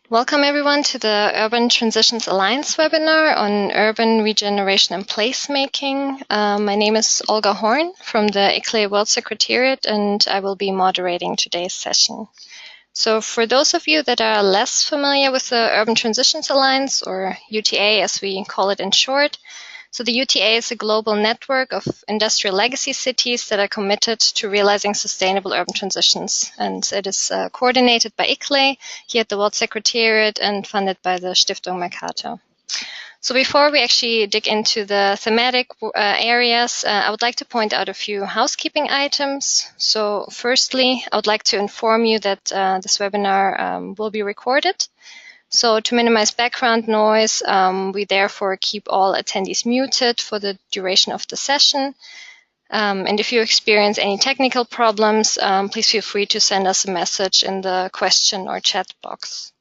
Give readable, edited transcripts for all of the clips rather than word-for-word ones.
Welcome everyone to the Urban Transitions Alliance webinar on urban regeneration and placemaking. My name is Olga Horn from the ICLE World Secretariat, and I will be moderating today's session. So for those of you that are less familiar with the Urban Transitions Alliance, or UTA as we call it in short, so the UTA is a global network of industrial legacy cities that are committed to realizing sustainable urban transitions. And it is coordinated by ICLE here at the World Secretariat and funded by the Stiftung Mercator. So before we actually dig into the thematic areas, I would like to point out a few housekeeping items. So firstly, I would like to inform you that this webinar will be recorded. So to minimize background noise, we therefore keep all attendees muted for the duration of the session. And if you experience any technical problems, please feel free to send us a message in the question or chat box.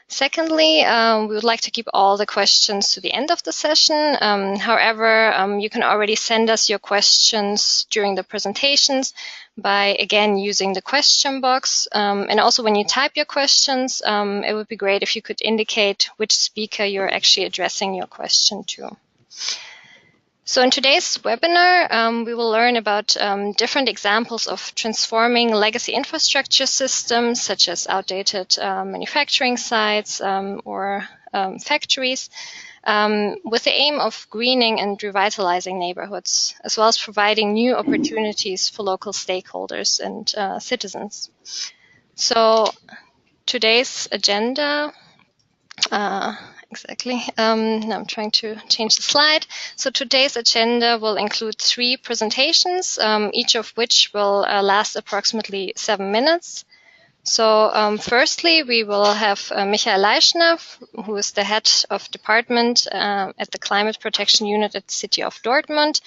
Secondly, we would like to keep all the questions to the end of the session. However, you can already send us your questions during the presentations by, again, using the question box. And also when you type your questions, it would be great if you could indicate which speaker you're actually addressing your question to. So in today's webinar, we will learn about different examples of transforming legacy infrastructure systems, such as outdated manufacturing sites or factories, with the aim of greening and revitalizing neighborhoods, as well as providing new opportunities for local stakeholders and citizens. So today's agenda, exactly. Now I'm trying to change the slide. So today's agenda will include 3 presentations, each of which will last approximately 7 minutes. So firstly, we will have Michael Leischner, who is the head of department at the Climate Protection Unit at the City of Dortmund,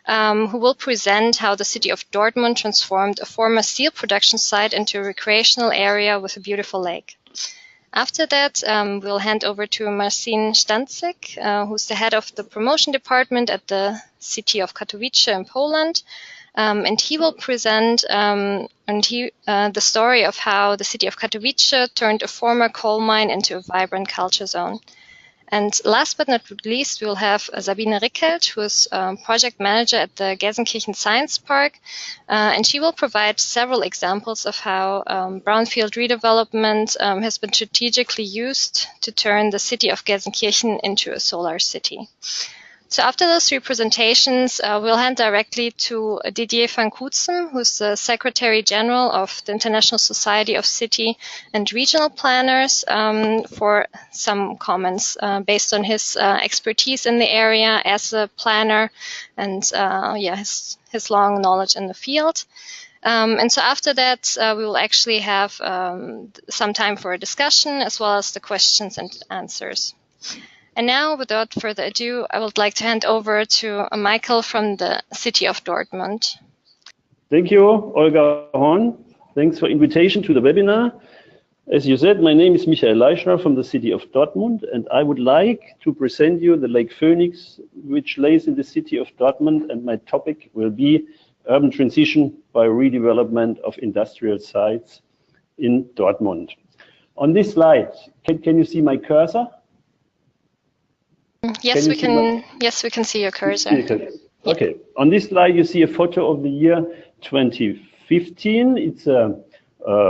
who will present how the City of Dortmund transformed a former steel production site into a recreational area with a beautiful lake. After that, we'll hand over to Marcin Stanczyk, who's the head of the promotion department at the city of Katowice in Poland. And he will present the story of how the city of Katowice turned a former coal mine into a vibrant culture zone. And last but not least, we'll have Sabine Rickelt, who is project manager at the Gelsenkirchen Science Park. And she will provide several examples of how brownfield redevelopment has been strategically used to turn the city of Gelsenkirchen into a solar city. So after those 3 presentations, we'll hand directly to Didier van Koetzen, who's the Secretary General of the International Society of City and Regional Planners, for some comments based on his expertise in the area as a planner and his long knowledge in the field. And so after that, we will actually have some time for a discussion as well as the questions and answers. And now, without further ado, I would like to hand over to Michael from the City of Dortmund. Thank you, Olga Horn. Thanks for invitation to the webinar. As you said, my name is Michael Leischner from the City of Dortmund, and I would like to present you the Lake Phoenix, which lays in the City of Dortmund, and my topic will be urban transition by redevelopment of industrial sites in Dortmund. On this slide, can you see my cursor? Yes, we can see your cursor. Okay. On this slide, you see a photo of the year 2015. It's a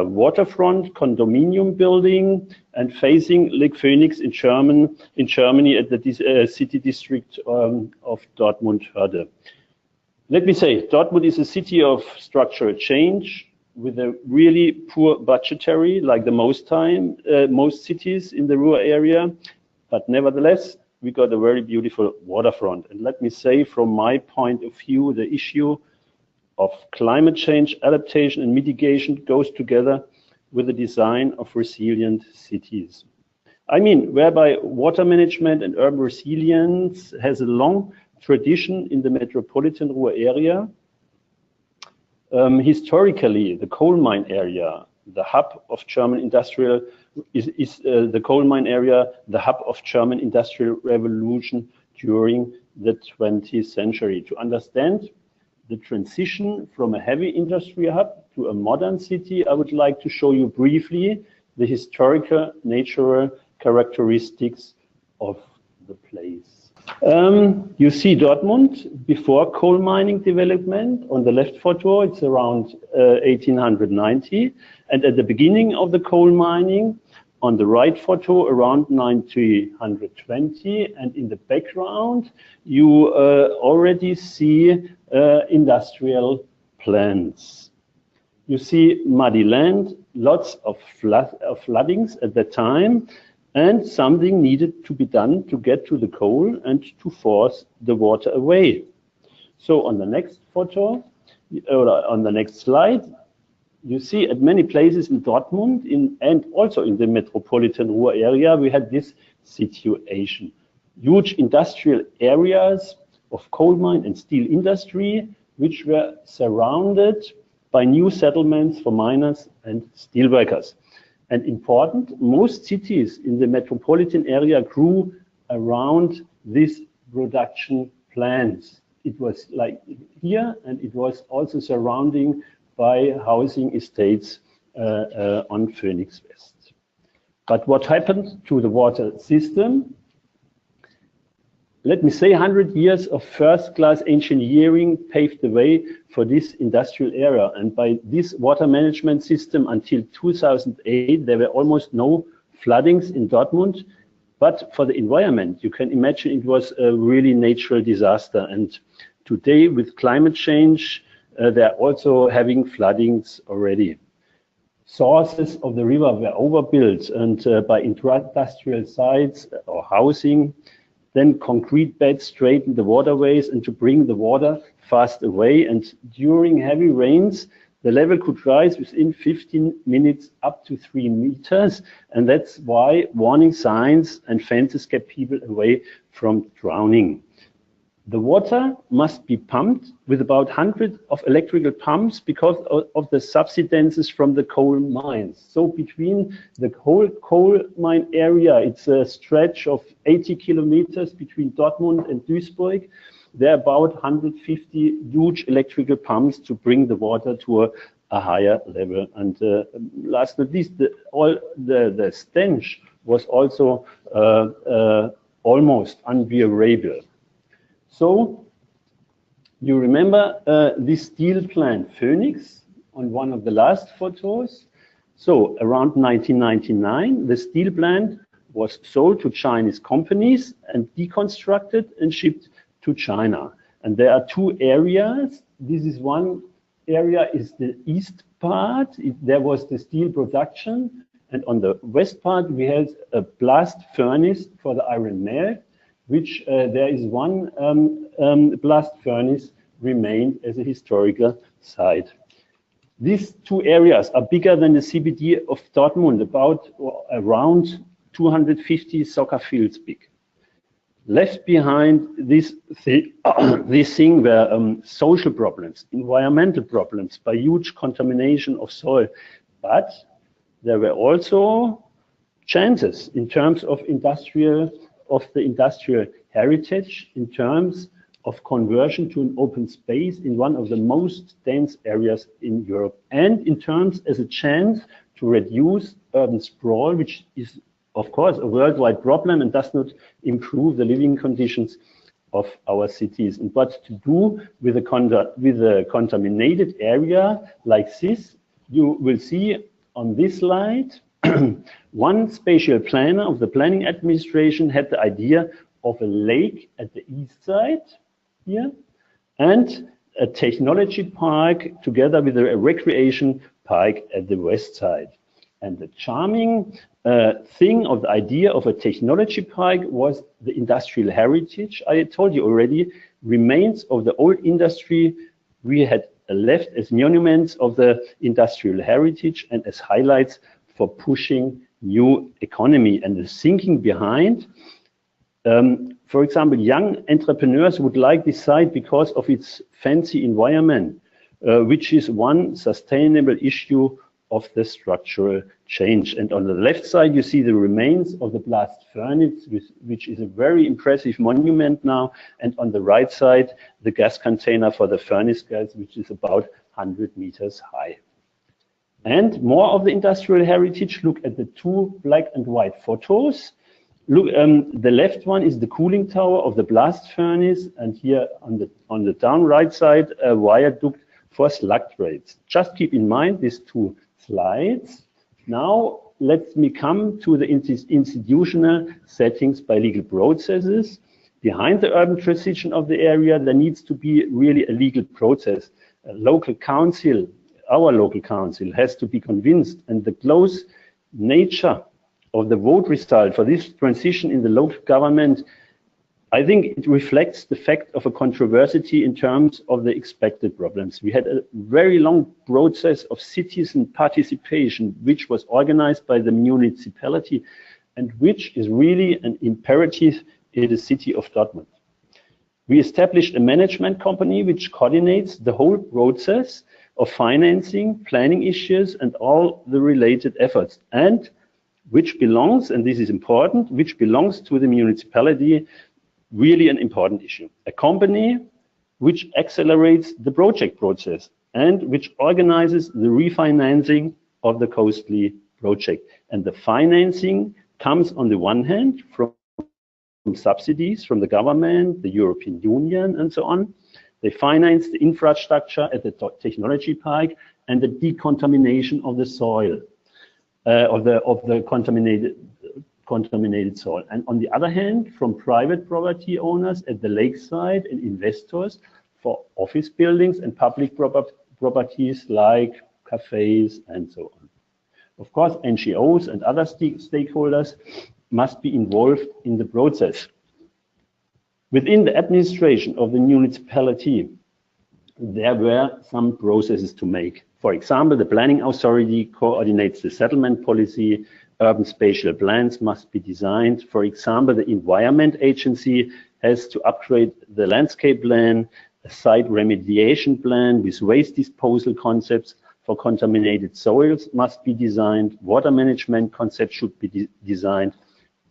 waterfront condominium building and facing Lake Phoenix in Germany at the city district of Dortmund-Hörde. Let me say, Dortmund is a city of structural change with a really poor budgetary, like the most cities in the rural area, but nevertheless, we got a very beautiful waterfront. And let me say, from my point of view, the issue of climate change adaptation and mitigation goes together with the design of resilient cities. I mean, whereby water management and urban resilience has a long tradition in the metropolitan rural area. Historically, the coal mine area, the hub of German industrial the coal mine area, the hub of German industrial revolution during the 20th century. To understand the transition from a heavy industry hub to a modern city, I would like to show you briefly the historical, natural characteristics of the place. You see Dortmund before coal mining development. On the left photo, it's around 1890. And at the beginning of the coal mining, on the right photo, around 1920. And in the background, you already see industrial plants. You see muddy land, lots of floodings at that time, and something needed to be done to get to the coal and to force the water away. So on the next photo, or on the next slide, you see at many places in Dortmund and also in the metropolitan Ruhr area, we had this situation. Huge industrial areas of coal mine and steel industry, which were surrounded by new settlements for miners and steelworkers. And important, most cities in the metropolitan area grew around these production plants. It was like here, and it was also surrounding by housing estates on Phoenix West. But what happened to the water system? Let me say 100 years of first-class engineering paved the way for this industrial era. And by this water management system until 2008, there were almost no floodings in Dortmund. But for the environment, you can imagine it was a really natural disaster. And today, with climate change, they're also having floodings already. Sources of the river were overbuilt and by industrial sites or housing. Then concrete beds straightened the waterways and to bring the water fast away. And during heavy rains, the level could rise within 15 minutes up to 3 meters. And that's why warning signs and fences kept people away from drowning. The water must be pumped with about 100 of electrical pumps because of the subsidences from the coal mines. So between the whole coal mine area, it's a stretch of 80 kilometers between Dortmund and Duisburg. There are about 150 huge electrical pumps to bring the water to a higher level. And last but not least, the stench was also almost unbearable. So you remember this steel plant Phoenix on one of the last photos. So around 1999, the steel plant was sold to Chinese companies and deconstructed and shipped to China. And there are two areas. This is one area is the east part. There was the steel production. And on the west part, we had a blast furnace for the iron melt, which there is one blast furnace remained as a historical site. These two areas are bigger than the CBD of Dortmund, about around 250 soccer fields big. Left behind this thing were social problems, environmental problems by huge contamination of soil. But there were also chances in terms of the industrial heritage, in terms of conversion to an open space in one of the most dense areas in Europe, and in terms as a chance to reduce urban sprawl, which is, of course, a worldwide problem and does not improve the living conditions of our cities. And what to do with a contaminated area like this, you will see on this slide. One spatial planner of the planning administration had the idea of a lake at the east side here and a technology park together with a recreation park at the west side. And the charming thing of the idea of a technology park was the industrial heritage. I told you already, remains of the old industry we had left as monuments of the industrial heritage and as highlights for pushing new economy. And the thinking behind, for example, young entrepreneurs would like this site because of its fancy environment, which is one sustainable issue of the structural change. And on the left side, you see the remains of the blast furnace, which is a very impressive monument now. And on the right side, the gas container for the furnace gas, which is about 100 meters high. And more of the industrial heritage, look at the two black and white photos. Look, the left one is the cooling tower of the blast furnace, and here on the down right side, a viaduct for slug trades. Just keep in mind these two slides. Now, let me come to the institutional settings by legal processes. Behind the urban transition of the area, there needs to be really a legal process. A local council, our local council, has to be convinced, and the close nature of the vote result for this transition in the local government, I think it reflects the fact of a controversy in terms of the expected problems. We had a very long process of citizen participation, which was organized by the municipality and which is really an imperative in the city of Dortmund. We established a management company which coordinates the whole process of financing, planning issues, and all the related efforts, and which belongs, and this is important, which belongs to the municipality, really an important issue. A company which accelerates the project process and which organizes the refinancing of the costly project. And the financing comes on the one hand from subsidies from the government, the European Union, and so on. They finance the infrastructure at the technology park and the decontamination of the soil, of the contaminated soil. And on the other hand, from private property owners at the lakeside and investors for office buildings and public properties like cafes and so on. Of course, NGOs and other stakeholders must be involved in the process. Within the administration of the municipality, there were some processes to make. For example, the planning authority coordinates the settlement policy, urban spatial plans must be designed. For example, the environment agency has to upgrade the landscape plan, a site remediation plan with waste disposal concepts for contaminated soils must be designed, water management concepts should be designed,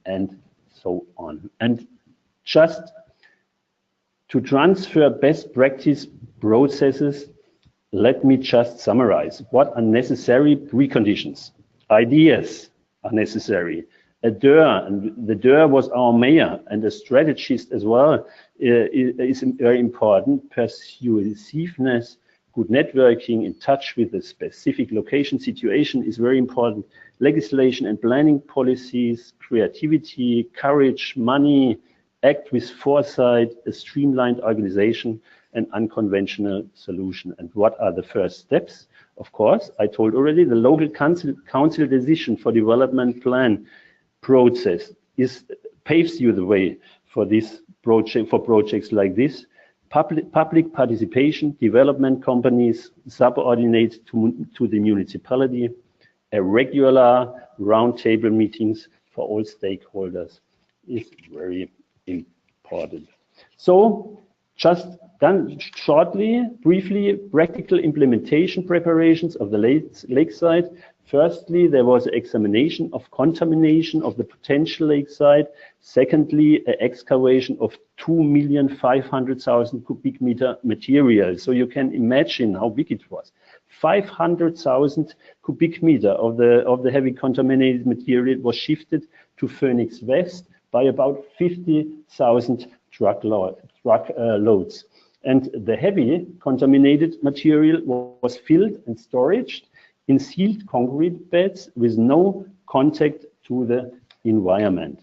and so on. And just to transfer best practice processes, let me just summarize what are necessary preconditions. Ideas are necessary. A DER, and the DER was our mayor and a strategist as well, is very important. Persuasiveness, good networking, in touch with the specific location situation is very important. Legislation and planning policies, creativity, courage, money, act with foresight, a streamlined organization, and unconventional solution. And what are the first steps? Of course, I told already, the local council decision for development plan process paves you the way for this project, for projects like this. Public participation, development companies subordinate to the municipality, a regular roundtable meetings for all stakeholders is very important. So just done shortly, briefly, practical implementation preparations of the lakeside. Firstly, there was an examination of contamination of the potential lakeside. Secondly, an excavation of 2,500,000 cubic meter material. So you can imagine how big it was. 500,000 cubic meter of the heavy contaminated material was shifted to Phoenix West by about 50,000 truck loads. And the heavy contaminated material was filled and stored in sealed concrete beds with no contact to the environment.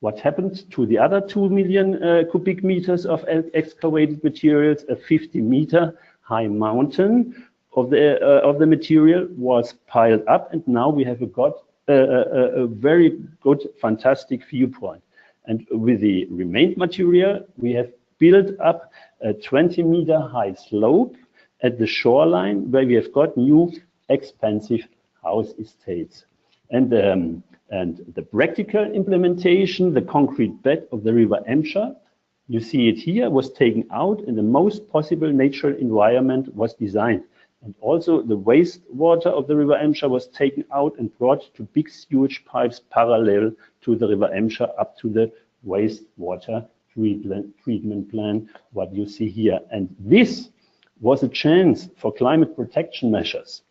What happened to the other 2 million cubic meters of excavated materials? A 50-meter high mountain of the material was piled up, and now we have got a very good, fantastic viewpoint. And with the remained material, we have built up a 20-meter high slope at the shoreline where we have got new expensive house estates. And the practical implementation, the concrete bed of the River Emscher, you see it here, was taken out and the most possible natural environment was designed. And also the wastewater of the River Emscher was taken out and brought to big sewage pipes parallel to the River Emscher up to the wastewater treatment plant, what you see here. And this was a chance for climate protection measures.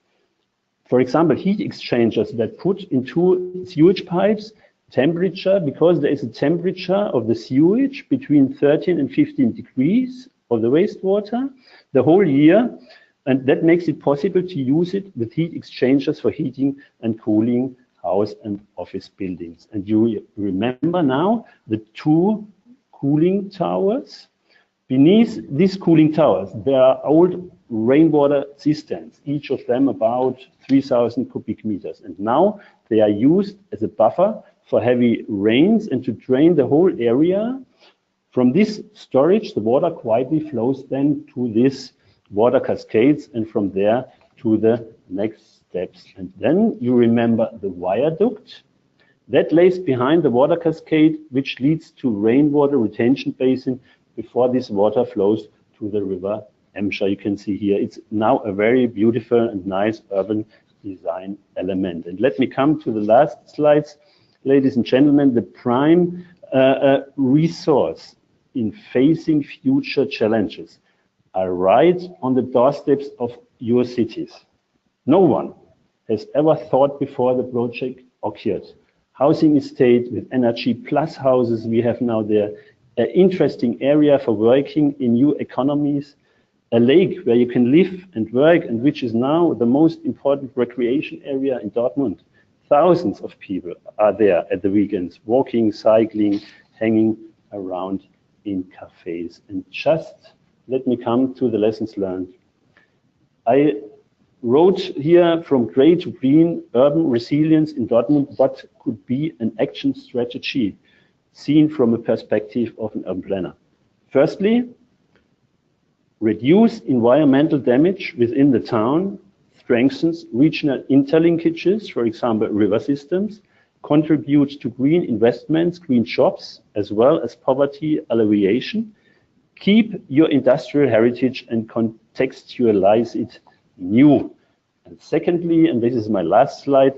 For example, heat exchangers that put into sewage pipes temperature, because there is a temperature of the sewage between 13 and 15 degrees of the wastewater the whole year, and that makes it possible to use it with heat exchangers for heating and cooling house and office buildings. And you remember now the two cooling towers. Beneath these cooling towers, there are old rainwater cisterns, each of them about 3,000 cubic meters. And now they are used as a buffer for heavy rains and to drain the whole area. From this storage, the water quietly flows then to this water cascades, and from there to the next steps. And then you remember the viaduct that lays behind the water cascade, which leads to rainwater retention basin before this water flows to the river Emscher. You can see here, it's now a very beautiful and nice urban design element. And let me come to the last slides, ladies and gentlemen. The prime resource in facing future challenges are right on the doorsteps of your cities. No one has ever thought before the project occurred. Housing estate with energy plus houses we have now there, an interesting area for working in new economies, a lake where you can live and work, and which is now the most important recreation area in Dortmund. Thousands of people are there at the weekends, walking, cycling, hanging around in cafes. And just let me come to the lessons learned. I wrote here, from gray to green, urban resilience in Dortmund, what could be an action strategy seen from a perspective of an urban planner. Firstly, reduce environmental damage within the town, strengthens regional interlinkages, for example, river systems, contribute to green investments, green jobs, as well as poverty alleviation. Keep your industrial heritage and contextualize it new. And secondly, and this is my last slide,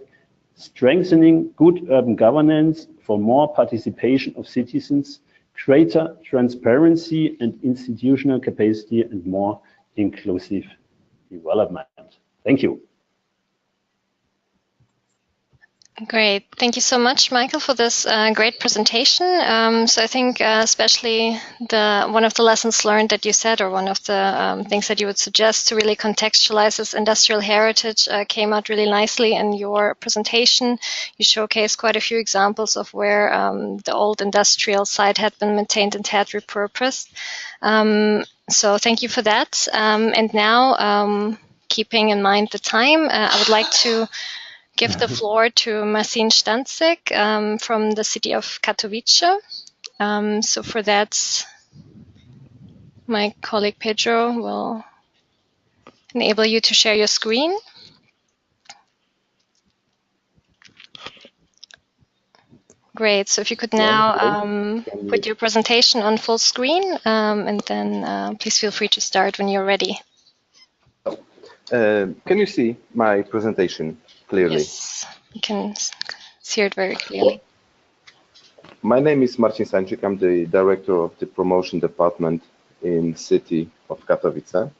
strengthening good urban governance for more participation of citizens, greater transparency and institutional capacity, and more inclusive development. Thank you. Great. Thank you so much, Michael, for this great presentation. So I think especially one of the lessons learned that you said, or one of the things that you would suggest to really contextualize this industrial heritage came out really nicely in your presentation. You showcased quite a few examples of where the old industrial site had been maintained and had repurposed. So thank you for that. And now, keeping in mind the time, I would like to give the floor to Marcin Stanczyk from the city of Katowice. So for that, my colleague Pedro will enable you to share your screen. Great. So if you could now put your presentation on full screen, and then please feel free to start when you're ready. Can you see my presentation clearly? Yes, you can see it very clearly. My name is Marcin Stanczyk. I'm the director of the promotion department in city of Katowice.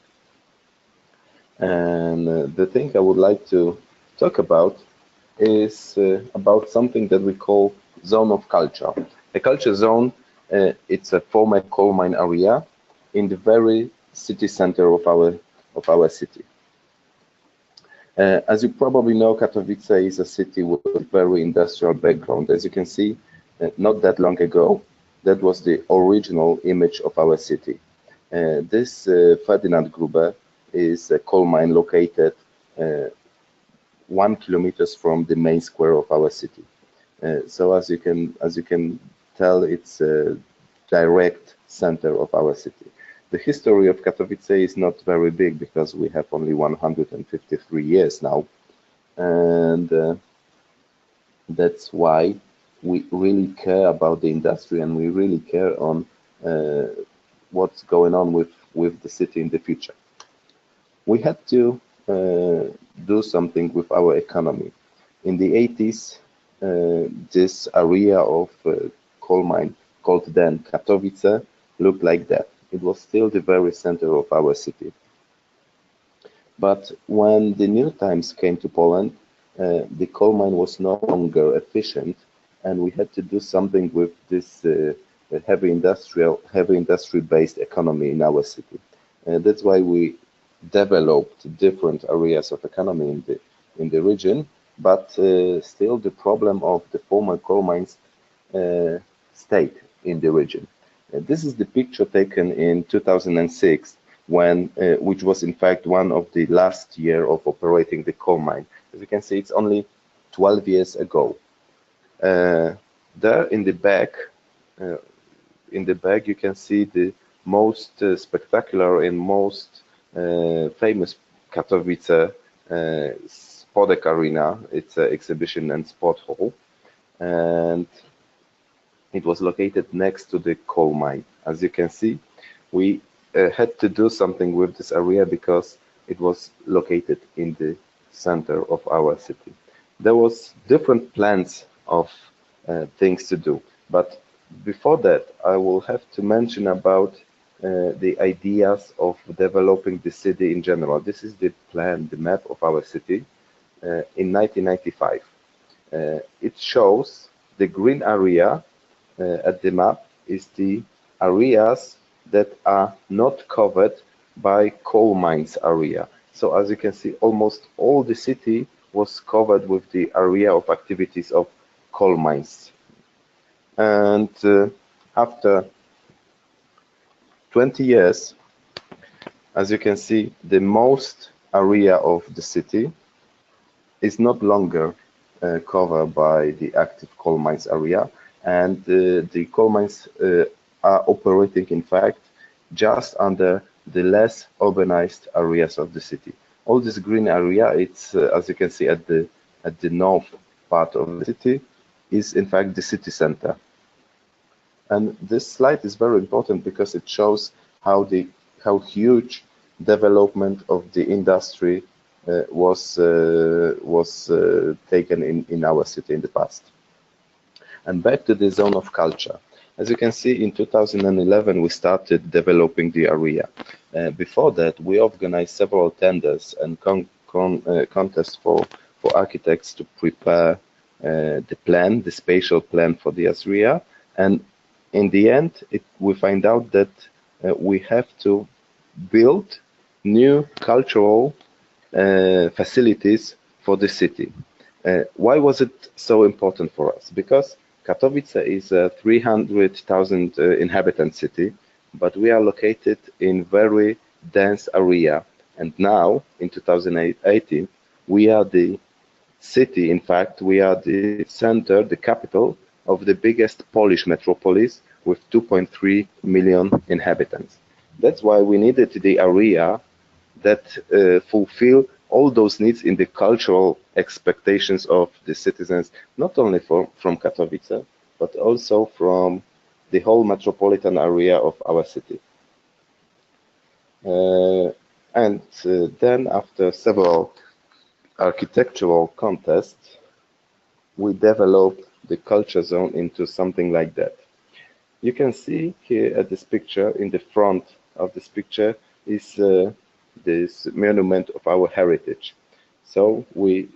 And the thing I would like to talk about is about something that we call zone of culture. A culture zone, it's a former coal mine area in the very city center of our city. As you probably know, Katowice is a city with a very industrial background. As you can see, not that long ago, that was the original image of our city. This Ferdinand Grube is a coal mine located 1 kilometer from the main square of our city. So as you can tell, it's a direct center of our city. The history of Katowice is not very big because we have only 153 years now, and that's why we really care about the industry, and we really care on what's going on with the city in the future. We had to do something with our economy. In the 80s, this area of coal mine called then Katowice looked like that. It was still the very center of our city. But when the new times came to Poland, the coal mine was no longer efficient, and we had to do something with this heavy industry-based economy in our city. That's why we developed different areas of economy in the region, but still the problem of the former coal mines stayed in the region. This is the picture taken in 2006, when which was in fact one of the last year of operating the coal mine. As you can see, it's only 12 years ago. There in the back, you can see the most spectacular and most famous Katowice Spodek Arena. It's an exhibition and sport hall, and it was located next to the coal mine. As you can see, we had to do something with this area because it was located in the center of our city. There was different plans of things to do, but before that, I will have to mention about the ideas of developing the city in general. This is the plan, the map of our city in 1995. It shows the green area at the map is the areas that are not covered by coal mines area. So as you can see, almost all the city was covered with the area of activities of coal mines. And after 20 years, as you can see, the most area of the city is not longer covered by the active coal mines area, and the coal mines are operating, in fact, just under the less urbanized areas of the city. All this green area, it's as you can see at the north part of the city, is in fact the city center. And this slide is very important because it shows how huge development of the industry was taken in our city in the past. And back to the zone of culture. As you can see, in 2011, we started developing the area. Before that, we organized several tenders and contests for architects to prepare the plan, the spatial plan for the area. And in the end, we find out that we have to build new cultural facilities for the city. Why was it so important for us? Because Katowice is a 300,000 inhabitant city, but we are located in very dense area. And now, in 2018, we are the city, in fact, we are the center, the capital of the biggest Polish metropolis with 2.3 million inhabitants. That's why we needed the area that fulfill all those needs in the cultural expectations of the citizens, not only from Katowice, but also from the whole metropolitan area of our city. Then after several architectural contests, we developed the culture zone into something like that. You can see here at this picture, in the front of this picture, is this monument of our heritage. So we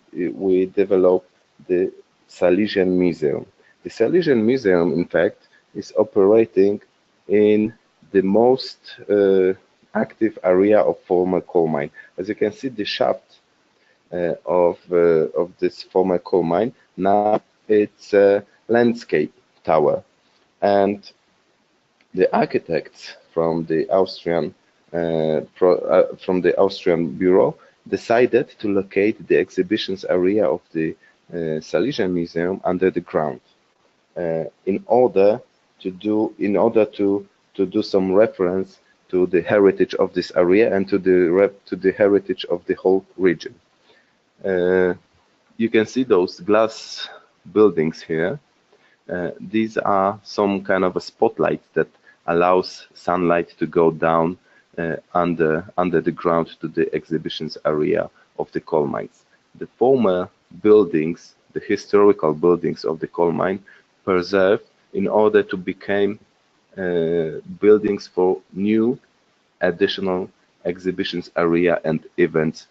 developed the Silesian Museum. The Silesian Museum, in fact, is operating in the most active area of former coal mine. As you can see, the shaft of this former coal mine, now it's a landscape tower. And the architects from the Austrian bureau decided to locate the exhibitions area of the Silesian Museum under the ground in order to do some reference to the heritage of this area and to the heritage of the whole region. You can see those glass buildings here. These are some kind of a spotlight that allows sunlight to go down under the ground to the exhibitions area of the coal mines. The former buildings, the historical buildings of the coal mine, preserved in order to become buildings for new additional exhibitions area and events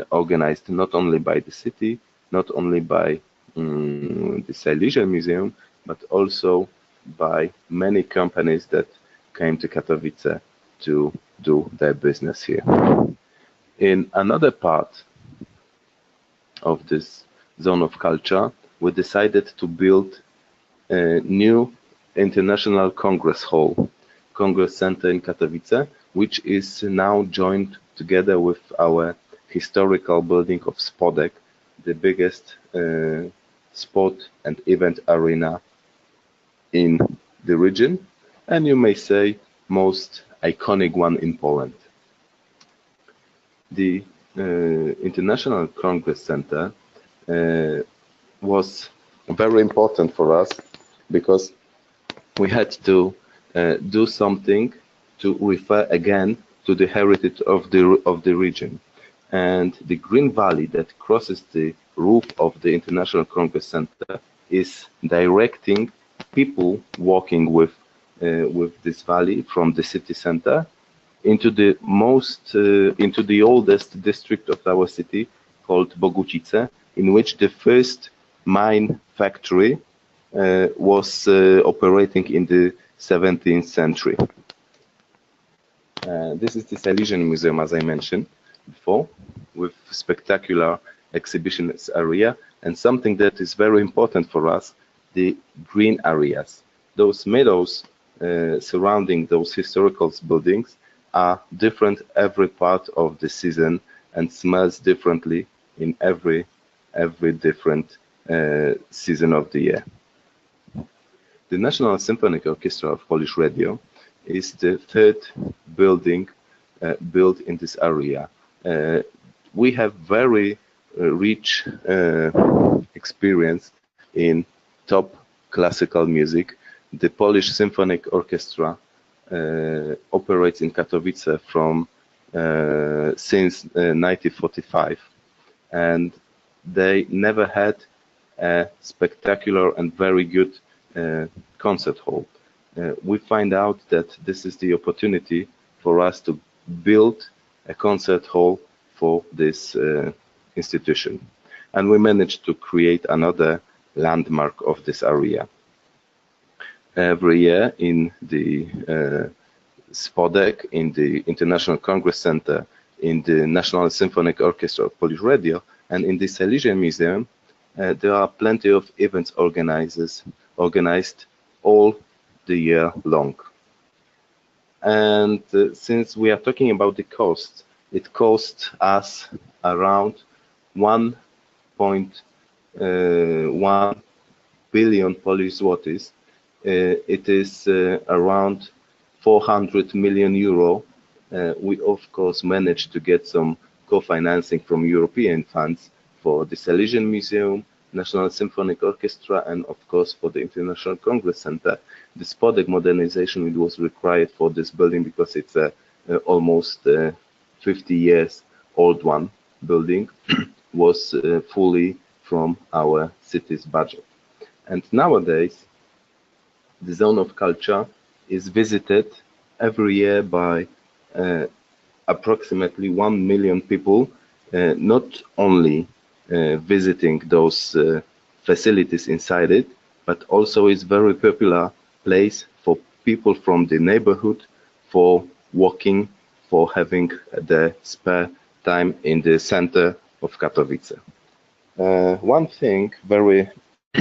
organized not only by the city, not only by the Silesia Museum, but also by many companies that came to Katowice to do their business here. In another part of this zone of culture, we decided to build a new international Congress Hall, Congress Center in Katowice, which is now joined together with our historical building of Spodek, the biggest sport and event arena in the region, and you may say most iconic one in Poland. The International Congress Center was very important for us because we had to do something to refer again to the heritage of the region. And the green valley that crosses the roof of the International Congress Center is directing people walking with this valley from the city center into the oldest district of our city called Bogucice, in which the first mine factory was operating in the 17th century. This is the Silesian Museum, as I mentioned before, with spectacular exhibitions area, and something that is very important for us, the green areas. Those meadows surrounding those historical buildings are different every part of the season and smells differently in every different season of the year. The National Symphonic Orchestra of Polish Radio is the third building built in this area. We have very rich experience in top classical music. The Polish Symphonic Orchestra operates in Katowice from since 1945, and they never had a spectacular and very good concert hall. We find out that this is the opportunity for us to build a concert hall for this institution, and we managed to create another landmark of this area. Every year in the Spodek, in the International Congress Center, in the National Symphonic Orchestra of Polish Radio, and in the Silesia Museum, there are plenty of events organized all the year long. And since we are talking about the cost, it costs us around 1.1 billion Polish zlotys. It is around 400 million euro. We of course managed to get some co-financing from European funds for the Silesian Museum, National Symphonic Orchestra, and of course for the International Congress Center. The Spodek modernization, it was required for this building because it's a almost 50 years old one building, was fully from our city's budget. And nowadays, the zone of culture is visited every year by approximately 1 million people, not only visiting those facilities inside it, but also is very popular place for people from the neighborhood for walking, for having the spare time in the center of Katowice. One thing very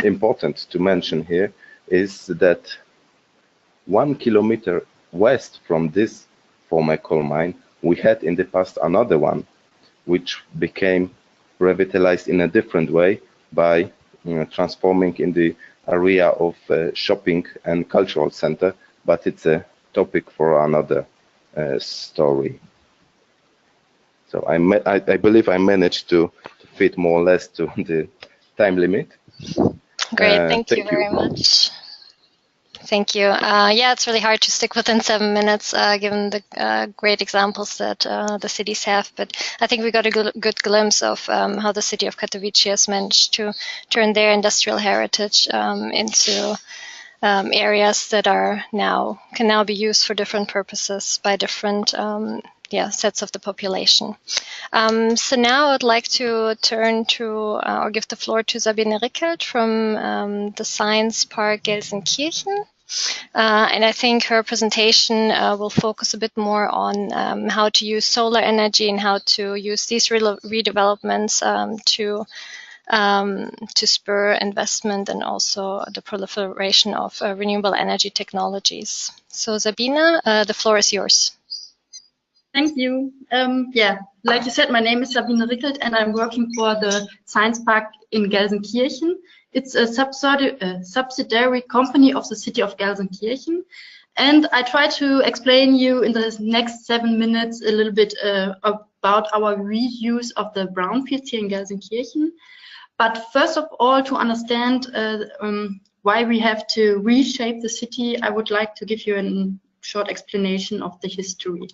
important to mention here is that 1 kilometer west from this former coal mine, we had in the past another one, which became revitalized in a different way by transforming in the area of shopping and cultural center, but it's a topic for another story. So I believe I managed to fit more or less to the time limit. Great, thank you very much. Thank you. Yeah, it's really hard to stick within 7 minutes given the great examples that the cities have, but I think we got a good glimpse of how the city of Katowice has managed to turn their industrial heritage into areas that are can now be used for different purposes by different sets of the population. So now I'd like to turn to or give the floor to Sabine Rickelt from the Science Park Gelsenkirchen. And I think her presentation will focus a bit more on how to use solar energy and how to use these redevelopments to spur investment and also the proliferation of renewable energy technologies. So Sabine, the floor is yours. Thank you. Like you said, my name is Sabine Rickelt and I'm working for the Science Park in Gelsenkirchen. It's a subsidiary company of the city of Gelsenkirchen. And I try to explain you in the next 7 minutes a little bit about our reuse of the brownfields here in Gelsenkirchen. But first of all, to understand why we have to reshape the city, I would like to give you a short explanation of the history.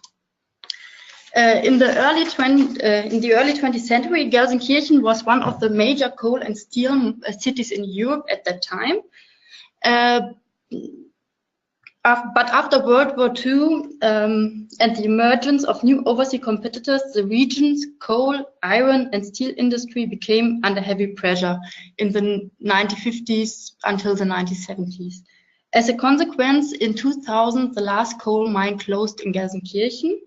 In the early 20th century, Gelsenkirchen was one of the major coal and steel cities in Europe at that time. But after World War II and the emergence of new overseas competitors, the region's coal, iron and steel industry became under heavy pressure in the 1950s until the 1970s. As a consequence, in 2000, the last coal mine closed in Gelsenkirchen.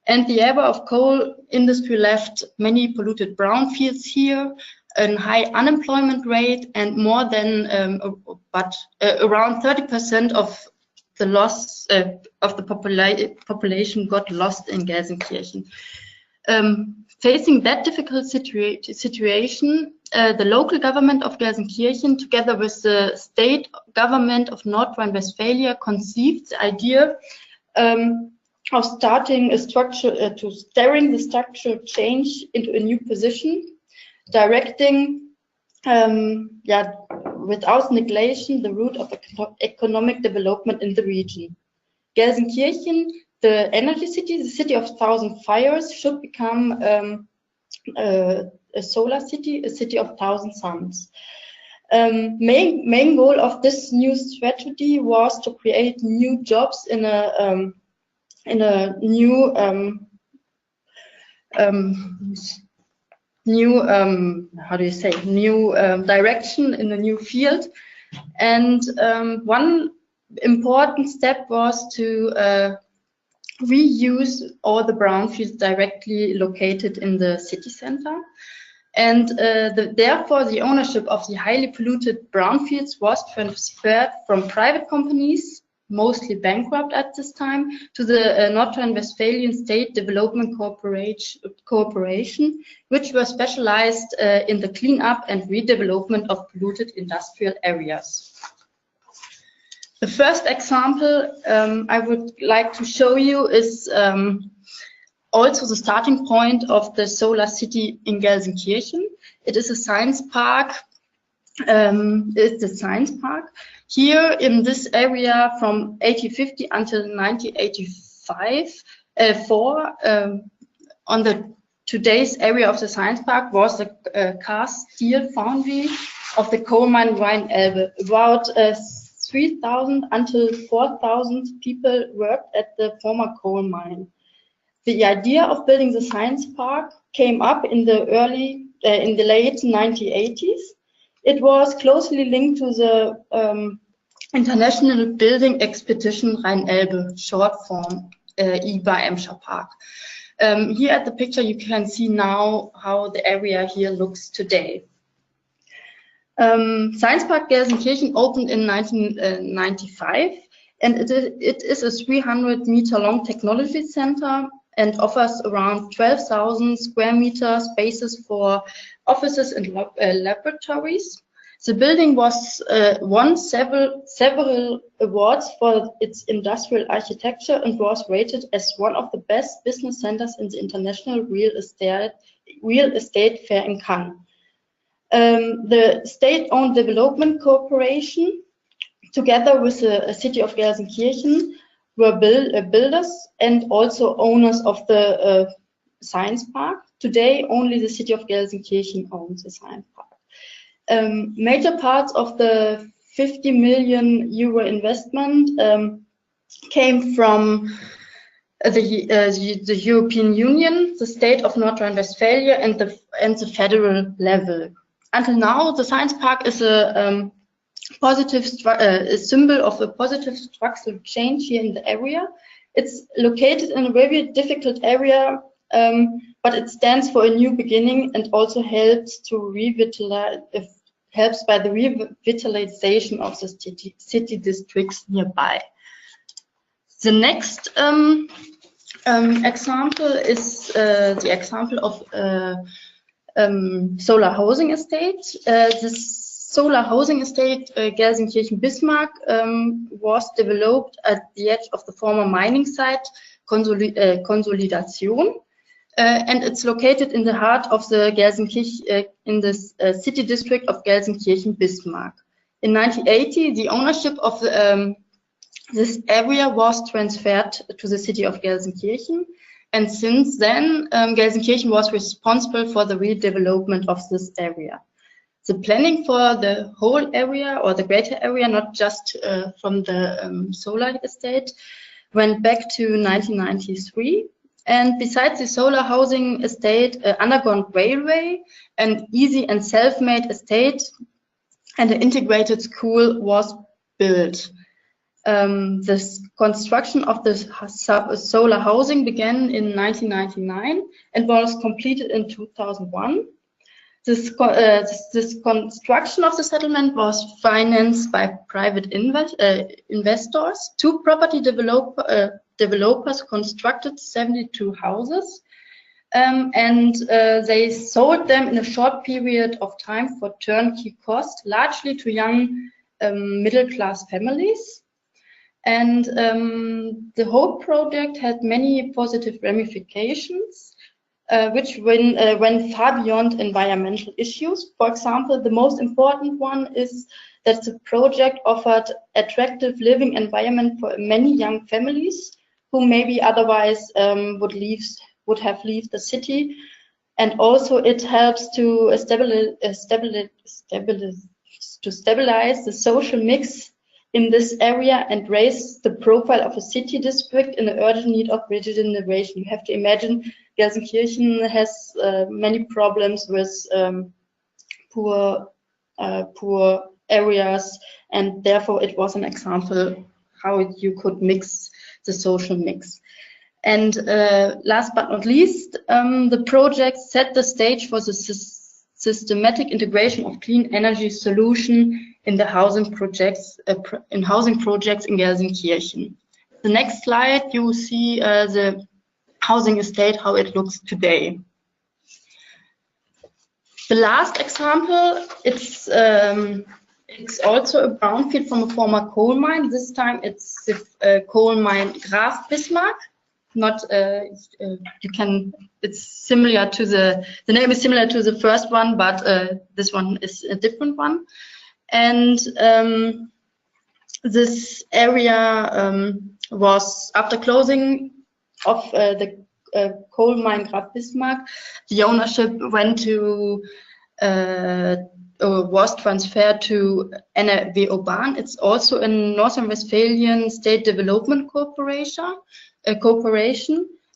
And the era of coal industry left many polluted brownfields here, a high unemployment rate, and more than around 30% of the loss of the population got lost in Gelsenkirchen. Facing that difficult situation, the local government of Gelsenkirchen, together with the state government of North Rhine-Westphalia, conceived the idea of starting a steering the structural change into a new position, directing, without neglection, the route of economic development in the region. Gelsenkirchen, the energy city, the city of 1,000 fires, should become a solar city, a city of 1,000 suns. Main goal of this new strategy was to create new jobs in a new direction, in a new field. And one important step was to reuse all the brownfields directly located in the city center. And therefore, the ownership of the highly polluted brownfields was transferred from private companies, mostly bankrupt at this time, to the North Rhine-Westphalian State Development Corporation, which was specialized in the cleanup and redevelopment of polluted industrial areas. The first example I would like to show you is also the starting point of the solar city in Gelsenkirchen. It is a science park. It's a science park. Here in this area from 1850 until 1985, on the today's area of the science park was the cast steel foundry of the coal mine Rhine-Elbe. About 3,000 until 4,000 people worked at the former coal mine. The idea of building the science park came up in the late 1980s. It was closely linked to the International Building Expedition Rhine-Elbe, short form IBA Emscher Park. Here at the picture you can see now how the area here looks today. Science Park Gelsenkirchen opened in 1995, and it is a 300-meter long technology center and offers around 12,000 square meter spaces for offices and laboratories. The building won several awards for its industrial architecture and was rated as one of the best business centers in the International Real Estate Fair in Cannes. The state-owned development corporation, together with the city of Gelsenkirchen, were builders and also owners of the science park. Today, only the city of Gelsenkirchen owns the science park. Major parts of the 50 million euro investment came from the European Union, the state of North Rhine-Westphalia, and the federal level. Until now, the science park is a a symbol of a positive structural change here in the area. It's located in a very difficult area, but it stands for a new beginning and also helps to revitalize. Helps by the revitalization of the city districts nearby. The next example is the example of solar housing estate. This solar housing estate, Gelsenkirchen-Bismarck, was developed at the edge of the former mining site, Consolidation. And it's located in the heart of the Gelsenkirchen, in the city district of Gelsenkirchen-Bismarck. In 1980, the ownership of this area was transferred to the city of Gelsenkirchen, and since then, Gelsenkirchen was responsible for the redevelopment of this area. The planning for the whole area, or the greater area, not just from the solar estate, went back to 1993. And besides the solar housing estate, underground railway, an easy and self-made estate, and an integrated school was built. This construction of the solar housing began in 1999 and was completed in 2001. This construction of the settlement was financed by private investors. Two property developers constructed 72 houses, and they sold them in a short period of time for turnkey cost, largely to young middle-class families. And the whole project had many positive ramifications, which went far beyond environmental issues. For example, the most important one is that the project offered attractive living environment for many young families who maybe otherwise would have left the city, and also it helps to stabilize the social mix in this area and raise the profile of a city district in the urgent need of regeneration. You have to imagine Gelsenkirchen has many problems with poor areas, and therefore it was an example how you could mix the social mix. And last but not least, the project set the stage for the systematic integration of clean energy solution in the housing projects in Gelsenkirchen. The next slide, you will see the housing estate, how it looks today. The last example, it's also a brownfield from a former coal mine. This time it's the coal mine Graf Bismarck. Not it's similar to the name is similar to the first one, but this one is a different one. And this area was, after closing of the coal mine Graf Bismarck, the ownership went to was transferred to NRW Urban. It's also a Northern Westphalian State Development Corporation,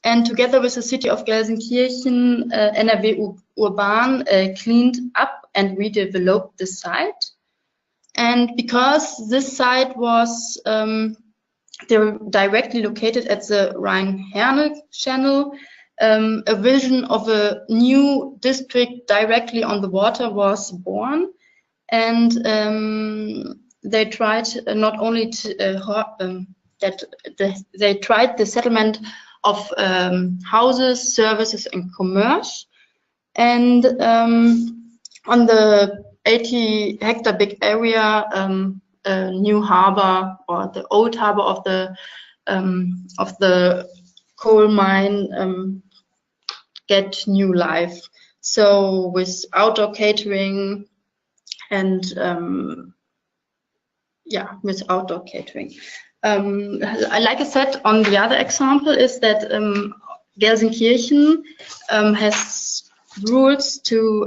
and together with the city of Gelsenkirchen, NRW Urban cleaned up and redeveloped the site. And because this site was directly located at the Rhine-Herne channel, a vision of a new district directly on the water was born, and they tried not only to, they tried the settlement of houses, services, and commerce, and on the 80-hectare big area, a new harbor, or the old harbor of the coal mine get new life. So with outdoor catering and with outdoor catering. Like I said, on the other example is that Gelsenkirchen has rules to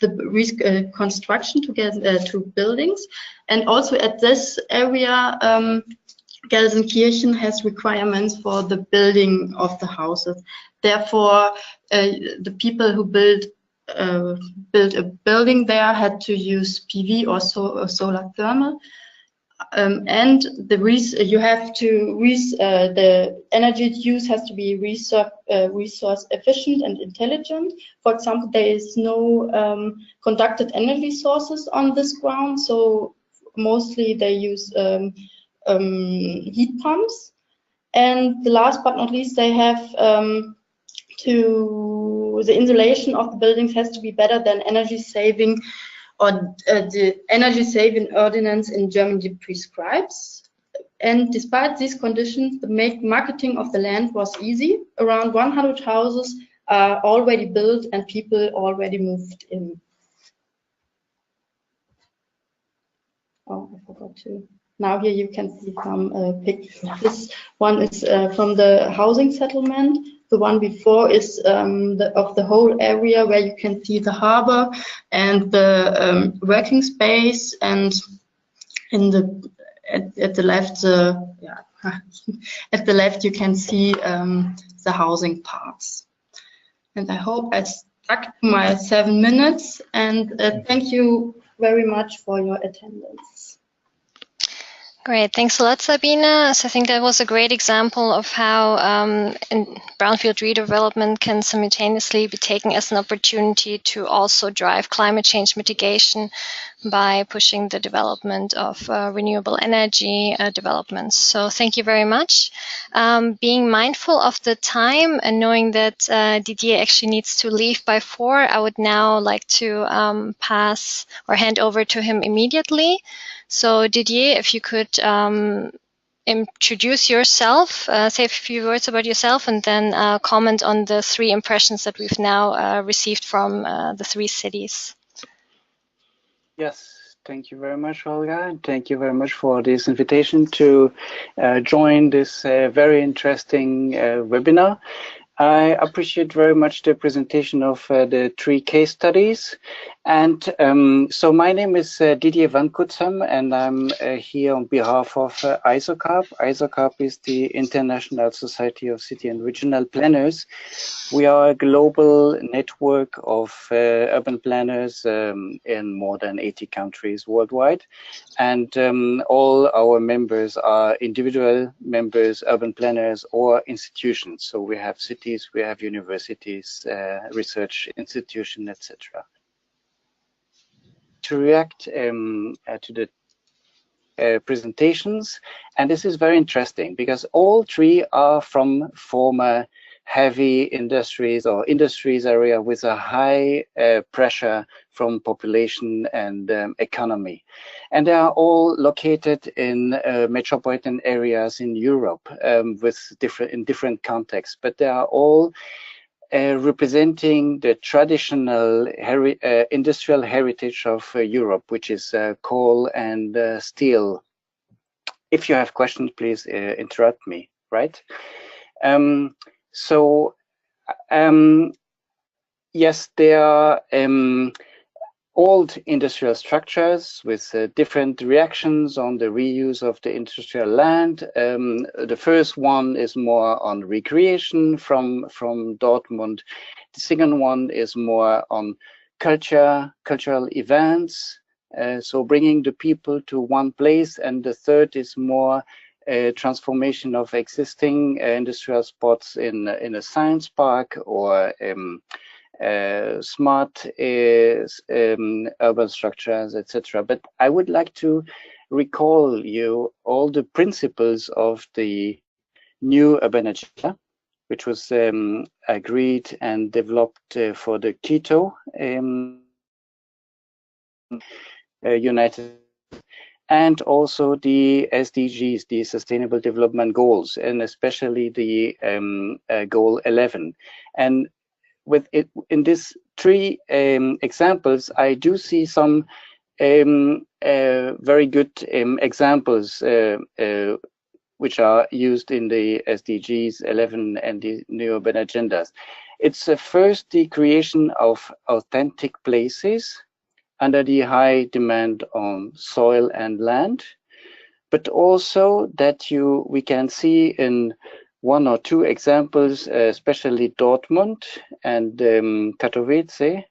the construction to buildings, and also at this area Gelsenkirchen has requirements for the building of the houses. Therefore, the people who built a building there had to use PV or solar thermal. And the energy use has to be resource efficient and intelligent. For example, there is no conducted energy sources on this ground, so mostly they use heat pumps. And the last but not least, they have the insulation of the buildings has to be better than energy saving, or the energy saving ordinance in Germany prescribes. And despite these conditions, the marketing of the land was easy. Around 100 houses are already built and people already moved in. Oh, I forgot to. Now here you can see some pictures. This one is from the housing settlement. The one before is of the whole area, where you can see the harbor and the working space, and in the at the left, at the left you can see the housing parts. And I hope I stuck to my 7 minutes. And thank you very much for your attendance. Great, thanks a lot, Sabine. So I think that was a great example of how brownfield redevelopment can simultaneously be taken as an opportunity to also drive climate change mitigation by pushing the development of renewable energy developments. So thank you very much. Being mindful of the time and knowing that Didier actually needs to leave by 4, I would now like to pass or hand over to him immediately. So Didier, if you could introduce yourself, say a few words about yourself, and then comment on the 3 impressions that we've now received from the 3 cities. Yes, thank you very much, Olga, and thank you very much for this invitation to join this very interesting webinar. I appreciate very much the presentation of the 3 case studies. And so my name is Didier Van Kutzem, and I'm here on behalf of ISOCAP. ISOCAP is the International Society of City and Regional Planners. We are a global network of urban planners in more than 80 countries worldwide. And all our members are individual members, urban planners, or institutions. So we have cities, we have universities, research institutions, etc. To react to the presentations, and this is very interesting because all 3 are from former heavy industries or industries area with a high pressure from population and economy, and they are all located in metropolitan areas in Europe with different contexts, but they are all representing the traditional industrial heritage of Europe, which is coal and steel. If you have questions, please interrupt me, right? Yes, there are old industrial structures with different reactions on the reuse of the industrial land. The first one is more on recreation from Dortmund. The second one is more on cultural events, so bringing the people to one place. And the third is more transformation of existing industrial spots in a science park or smart urban structures, etc. But I would like to recall you all the principles of the new urban agenda, which was agreed and developed for the Quito United, and also the SDGs, the Sustainable Development Goals, and especially the Goal 11. And with it, in these 3 examples, I do see some very good examples which are used in the SDGs 11 and the new urban agendas. It's first the creation of authentic places under the high demand on soil and land, but also that we can see in one or two examples, especially Dortmund and Katowice,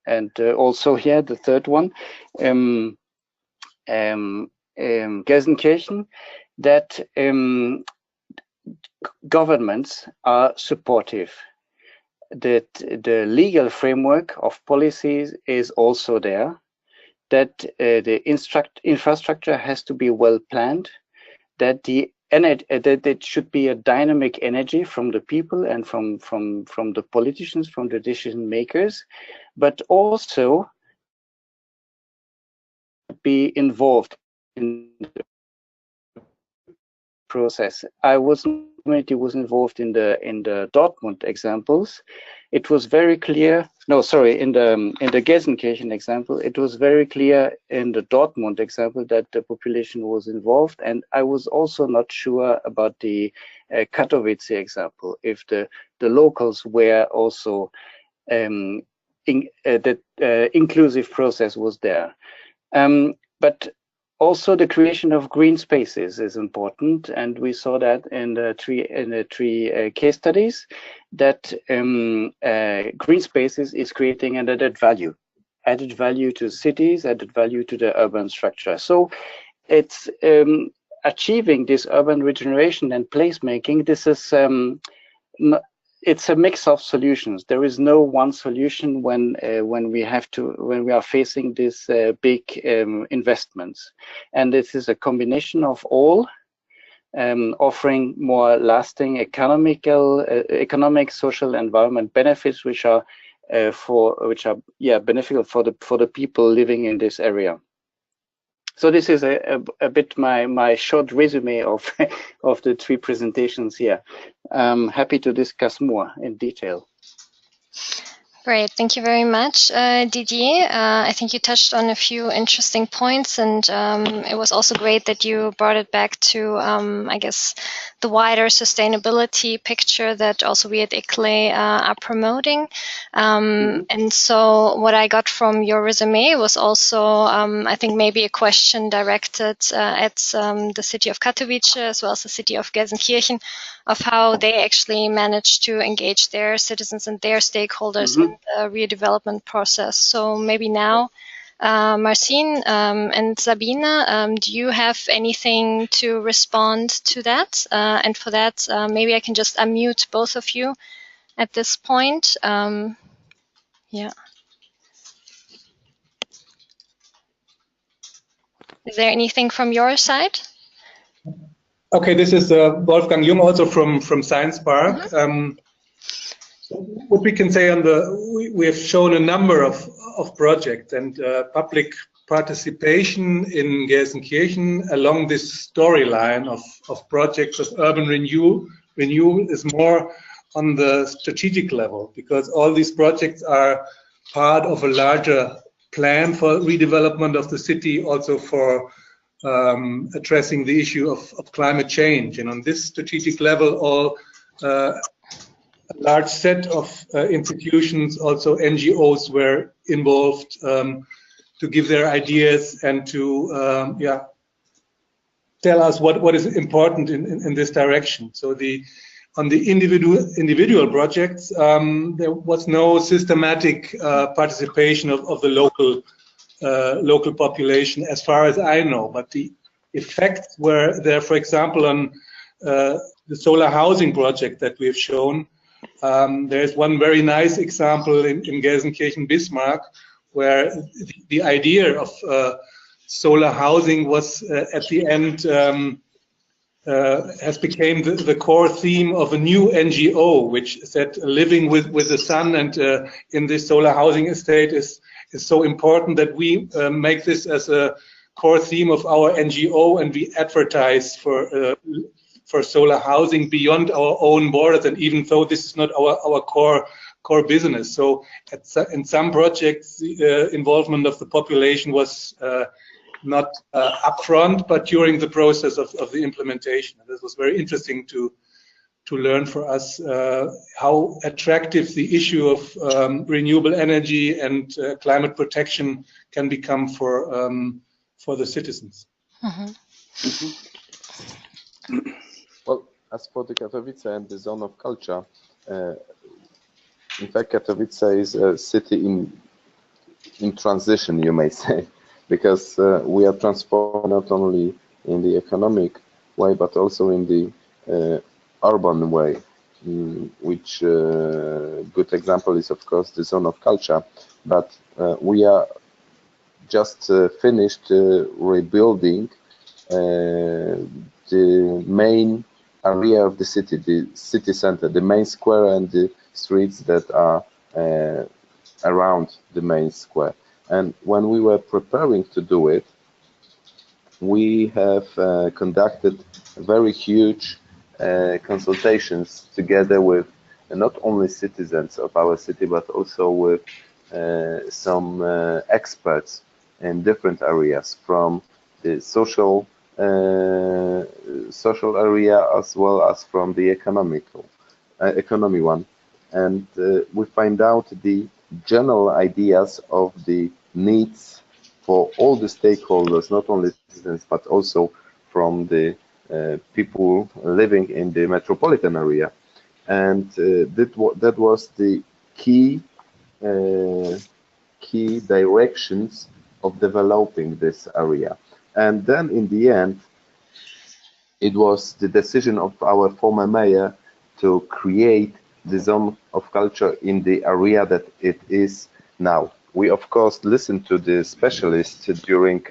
and also here the third one, Gelsenkirchen, that governments are supportive, that the legal framework of policies is also there, that the infrastructure has to be well planned, that that it should be a dynamic energy from the people and from the politicians, from the decision makers, but also be involved in the process. Community was involved in the Dortmund examples. It was very clear. No, sorry, in the Gelsenkirchen example, it was very clear in the Dortmund example that the population was involved, and I was also not sure about the Katowice example, if the locals were also that inclusive process was there. But also the creation of green spaces is important, and we saw that in the three case studies, that green spaces is creating an added value to cities, added value to the urban structure. So it's achieving this urban regeneration and placemaking. This is it's a mix of solutions. There is no one solution when we are facing these big investments, and this is a combination of all, offering more lasting economic, social, environment benefits, which are beneficial for the people living in this area. So this is a bit my short resume of of the three presentations here. I'm happy to discuss more in detail. Great, thank you very much, Didier. I think you touched on a few interesting points, and it was also great that you brought it back to, I guess, the wider sustainability picture that also we at ICLE are promoting. And so what I got from your resume was also, I think, maybe a question directed at the city of Katowice as well as the city of Gelsenkirchen, of how they actually managed to engage their citizens and their stakeholders in the redevelopment process. So maybe now, Marcin and Sabine, do you have anything to respond to that? And for that, maybe I can just unmute both of you at this point. Yeah. Is there anything from your side? Okay, this is Wolfgang Jung, also from Science Park. What we can say on we have shown a number of projects, and public participation in Gelsenkirchen along this storyline of projects of urban renewal is more on the strategic level, because all these projects are part of a larger plan for redevelopment of the city, also for addressing the issue of climate change. And on this strategic level, all a large set of institutions, also NGOs, were involved to give their ideas and to tell us what is important in this direction. So on the individual projects, there was no systematic participation of the local population, as far as I know. But the effects were there, for example, on the solar housing project that we have shown. There's one very nice example in Gelsenkirchen, Bismarck, where the idea of solar housing was at the end has become the core theme of a new NGO, which said living with the sun and in this solar housing estate is so important that we make this as a core theme of our NGO, and we advertise for solar housing beyond our own borders, and even though this is not our core business. So in some projects, the involvement of the population was not upfront, but during the process of the implementation. And this was very interesting to learn for us how attractive the issue of renewable energy and climate protection can become for the citizens. Well, as for the Katowice and the zone of culture, in fact, Katowice is a city in transition, you may say, because we are transformed not only in the economic way, but also in the urban way, which good example is, of course, the zone of culture. But we are just finished rebuilding the main area of the city center, the main square and the streets that are around the main square. And when we were preparing to do it, we have conducted very huge consultations together with not only citizens of our city, but also with some experts in different areas, from the social area as well as from the economy one. And we find out the general ideas of the needs for all the stakeholders, not only citizens, but also from the people living in the metropolitan area. And that was the key directions of developing this area. And then in the end, it was the decision of our former mayor to create the zone of culture in the area that it is now. We, of course, listened to the specialists during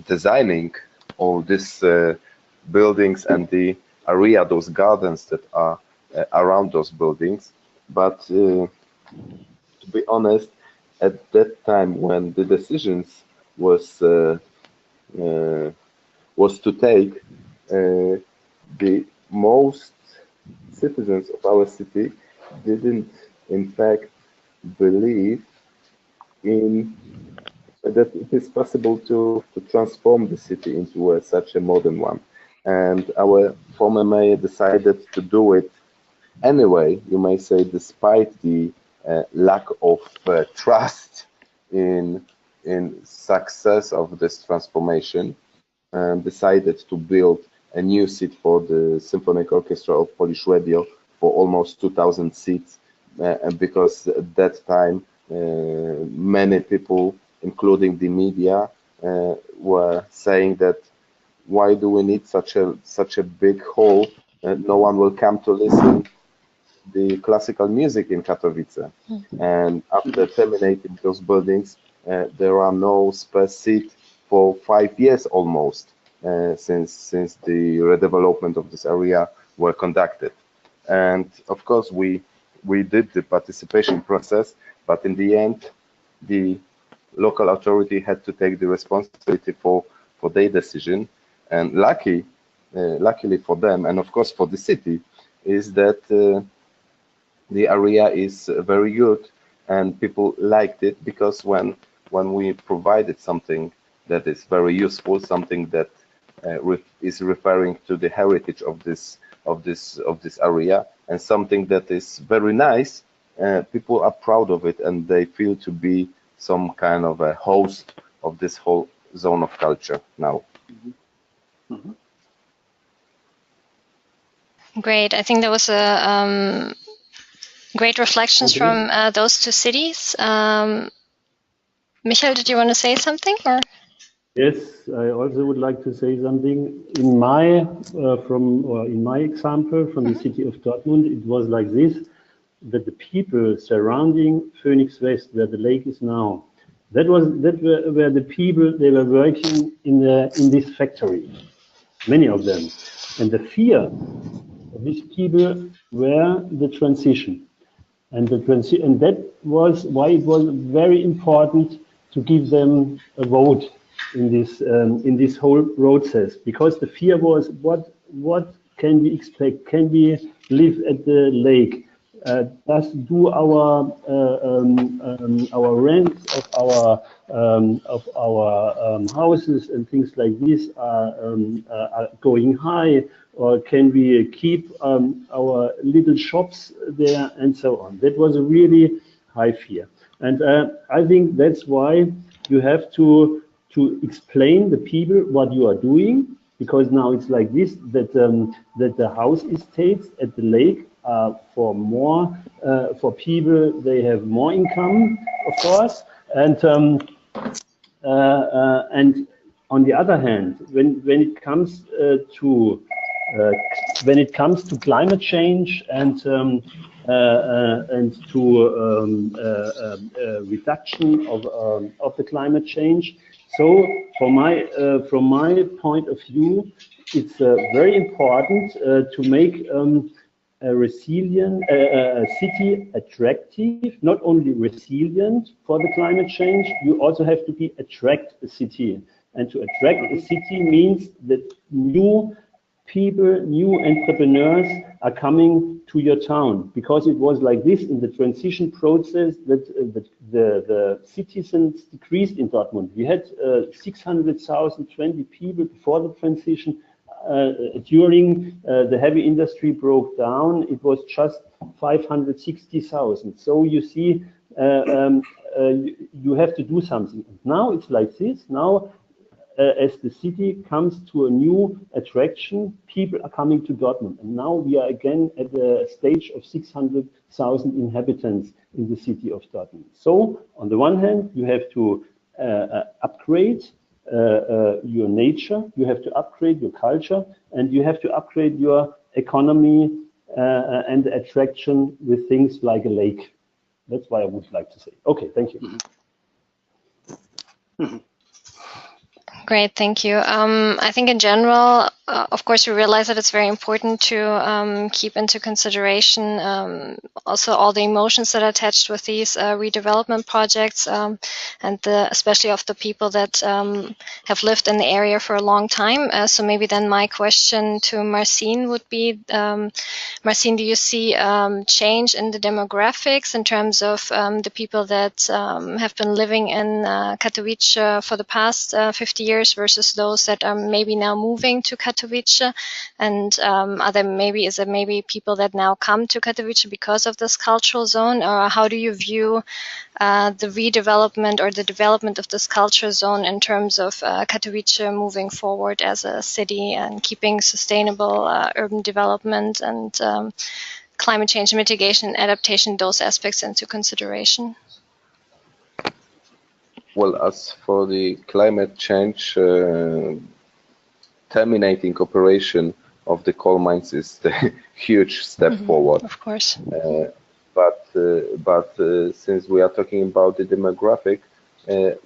designing all these buildings and the area, those gardens that are around those buildings. But to be honest, at that time when the decisions was to take, the most citizens of our city didn't, in fact, believe in that it is possible to transform the city into such a modern one. And our former mayor decided to do it anyway, you may say, despite the lack of trust in success of this transformation, and decided to build a new seat for the Symphonic Orchestra of Polish Radio for almost 2,000 seats, and because at that time many people, including the media, were saying that why do we need such a big hall? No one will come to listen the classical music in Katowice. And after terminating those buildings, there are no spare seat for 5 years almost, since the redevelopment of this area were conducted. And of course, we did the participation process, but in the end, the local authority had to take the responsibility for their decision. And luckily for them, and of course for the city, is that the area is very good and people liked it, because when we provided something that is very useful, something that is referring to the heritage of this area, and something that is very nice, people are proud of it and they feel to be some kind of a host of this whole zone of culture now. Great. I think there was a great reflections from those two cities. Michael, did you want to say something? Or? Yes, I also would like to say something. In my example from the city of Dortmund, it was like this: that the people surrounding Phoenix West, where the lake is now, that were the people, they were working in this factory, many of them, and the fear of these people were the transition, and that was why it was very important to give them a vote in this whole process, because the fear was what can we expect? Can we live at the lake? Do our rent of our houses and things like this are going high, or can we keep our little shops there, and so on? That was a really high fear, and I think that's why you have to to explain the people what you are doing, because now it's like this, that that the house estates at the lake are for more for people, they have more income, of course, and on the other hand, when it comes to climate change and to reduction of the climate change. So from my point of view, it's very important to make a resilient city attractive, not only resilient for the climate change, you also have to attract a city. And to attract a city means that new people, new entrepreneurs are coming to your town, because it was like this in the transition process that the citizens decreased in Dortmund. We had 600,020 people before the transition. During the heavy industry broke down, it was just 560,000. So you see, you have to do something. Now it's like this. Now, as the city comes to a new attraction, people are coming to Dortmund. And now we are again at the stage of 600,000 inhabitants in the city of Dortmund. So on the one hand, you have to upgrade your nature, you have to upgrade your culture, and you have to upgrade your economy and attraction with things like a lake. That's what I would like to say. Okay, thank you. Great, thank you. I think in general, of course, we realize that it's very important to keep into consideration also all the emotions that are attached with these redevelopment projects, and especially of the people that have lived in the area for a long time. So maybe then my question to Marcin would be, Marcin, do you see change in the demographics in terms of the people that have been living in Katowice for the past 50 years versus those that are maybe now moving to Katowice, and is it maybe people that now come to Katowice because of this cultural zone, or how do you view the redevelopment or the development of this cultural zone in terms of Katowice moving forward as a city and keeping sustainable urban development and climate change mitigation and adaptation, those aspects into consideration? Well, as for the climate change, terminating operation of the coal mines is a huge step forward. Of course. But since we are talking about the demographic,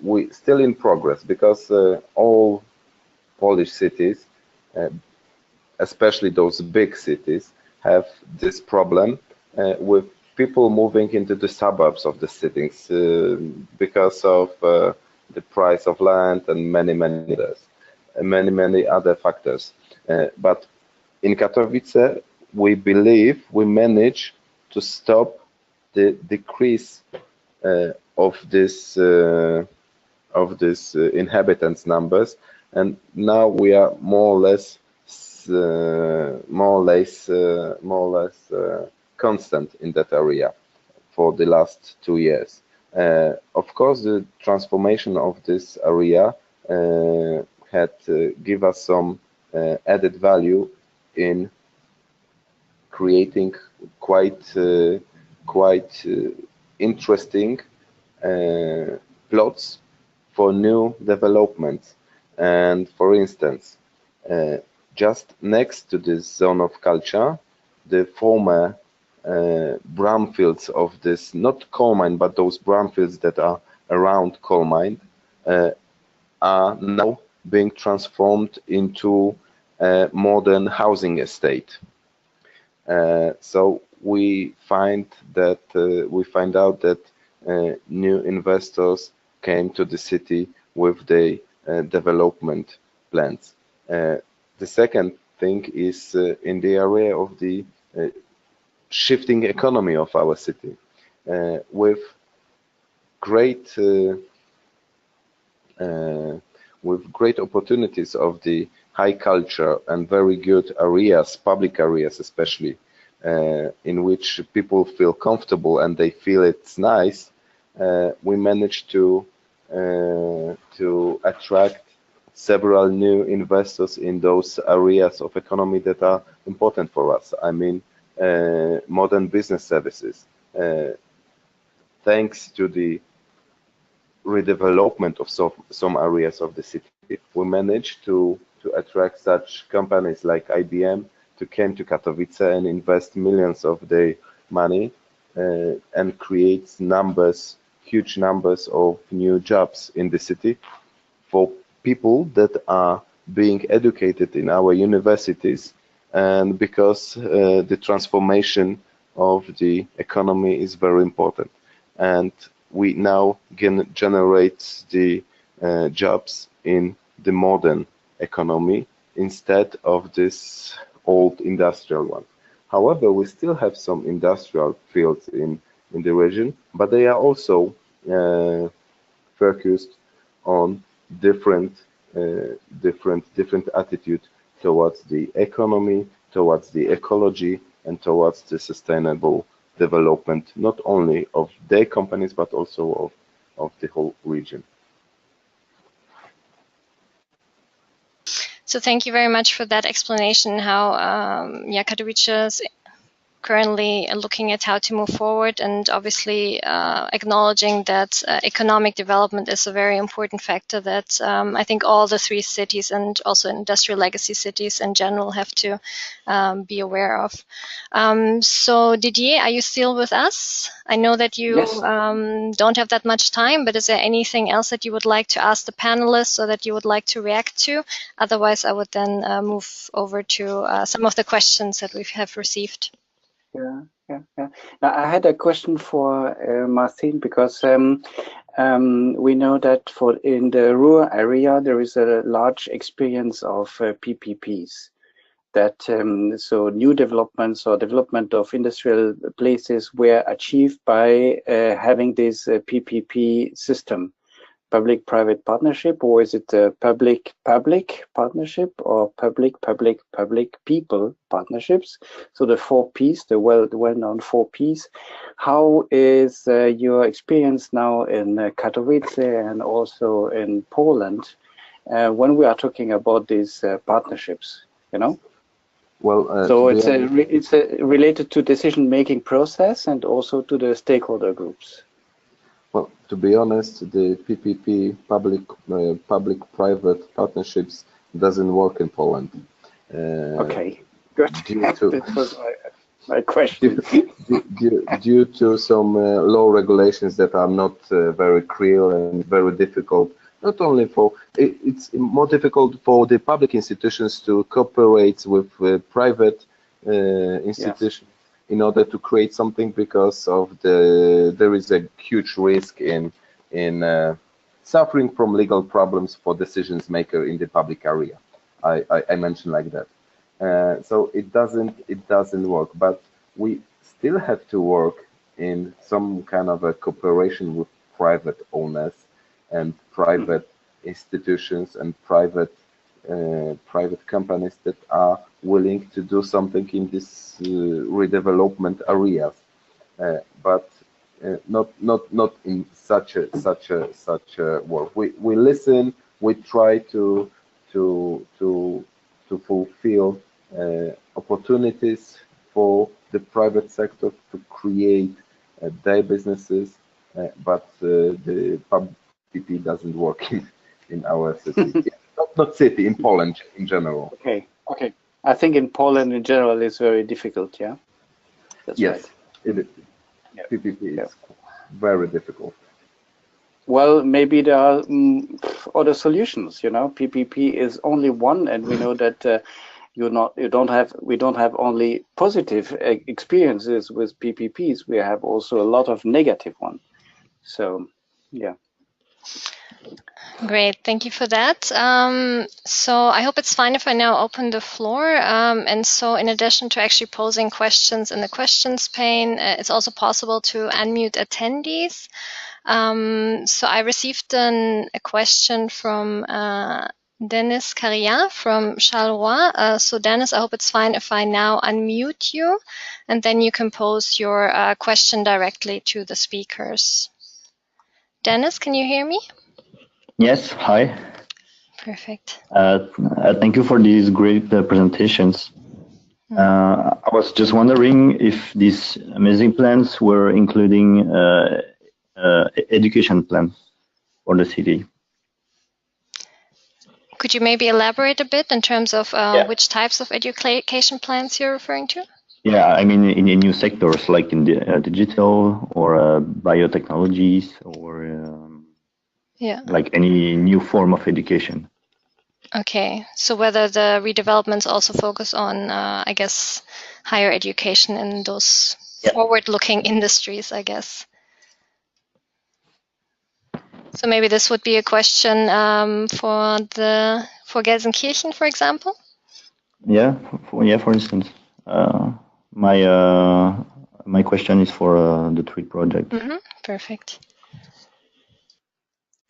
we still in progress, because all Polish cities, especially those big cities, have this problem with people moving into the suburbs of the cities because of the price of land and many other factors. But in Katowice, we believe we managed to stop the decrease of this inhabitants numbers, and now we are more or less constant in that area for the last 2 years. Of course, the transformation of this area had give us some added value in creating quite interesting plots for new developments. And for instance, just next to this zone of culture, the former brownfields of this, not coal mine, but those brownfields that are around coal mine, are now being transformed into a modern housing estate. So we find out that new investors came to the city with the development plans. The second thing is in the area of the shifting economy of our city, with great opportunities of the high culture and very good areas, public areas especially, in which people feel comfortable and they feel it's nice. We managed to to attract several new investors in those areas of economy that are important for us. I mean, modern business services. Thanks to the redevelopment of some areas of the city, we managed to attract such companies like IBM to come to Katowice and invest millions of their money and create huge numbers of new jobs in the city for people that are being educated in our universities, and because the transformation of the economy is very important, and we now can generate the jobs in the modern economy instead of this old industrial one. However, we still have some industrial fields in the region, but they are also focused on different attitude towards the economy, towards the ecology, and towards the sustainable development, not only of their companies, but also of the whole region. So thank you very much for that explanation, how Katowice is currently looking at how to move forward, and obviously acknowledging that economic development is a very important factor that I think all the three cities and also industrial legacy cities in general have to be aware of. So Didier, are you still with us? I know that you Yes. don't have that much time, but is there anything else that you would like to ask the panelists or that you would like to react to? Otherwise, I would then move over to some of the questions that we have received. Yeah. Now, I had a question for Martin, because we know that in the rural area there is a large experience of PPPs. That so new developments or development of industrial places were achieved by having this PPP system. Public-private partnership, or is it a public-public partnership, or public-public-public-people partnerships? So the 4 Ps, the well-known 4 Ps. How is your experience now in Katowice and also in Poland when we are talking about these partnerships? You know. Well, so it's related to decision-making process and also to the stakeholder groups. Well, to be honest, the PPP, public-private partnerships, doesn't work in Poland. Okay, good. That was my question. Due to some law regulations that are not very clear and very difficult, not only it's more difficult for the public institutions to cooperate with private institutions. Yes. In order to create something, because of there is a huge risk in suffering from legal problems for decisions maker in the public area. I mentioned like that. So it doesn't work, but we still have to work in some kind of a cooperation with private owners and private institutions and private companies that are willing to do something in this redevelopment areas, but not in such a work. We listen. We try to fulfill opportunities for the private sector to create their businesses, but the PPP doesn't work in our city. Not city, in Poland in general. Okay. I think in Poland in general it's very difficult, yeah? That's yes, right. It is. Yeah. PPP is very difficult. Well, maybe there are other solutions, you know. PPP is only one, and we know that we don't have only positive experiences with PPPs. We have also a lot of negative ones. So, yeah. Great, thank you for that. So I hope it's fine if I now open the floor. And so in addition to actually posing questions in the questions pane, it's also possible to unmute attendees. So I received a question from Dennis Carrier from Charleroi. So Dennis, I hope it's fine if I now unmute you, and then you can pose your question directly to the speakers. Dennis, can you hear me? Yes, hi. Perfect. Thank you for these great presentations. I was just wondering if these amazing plans were including education plans for the city. Could you maybe elaborate a bit in terms of Yeah. which types of education plans you're referring to? Yeah, I mean in new sectors like in the digital or biotechnologies or Yeah. like any new form of education. Okay, so whether the redevelopments also focus on, I guess, higher education in those forward-looking industries, I guess. So maybe this would be a question for Gelsenkirchen, for example. Yeah, for instance, my question is for the TREAT project. Perfect.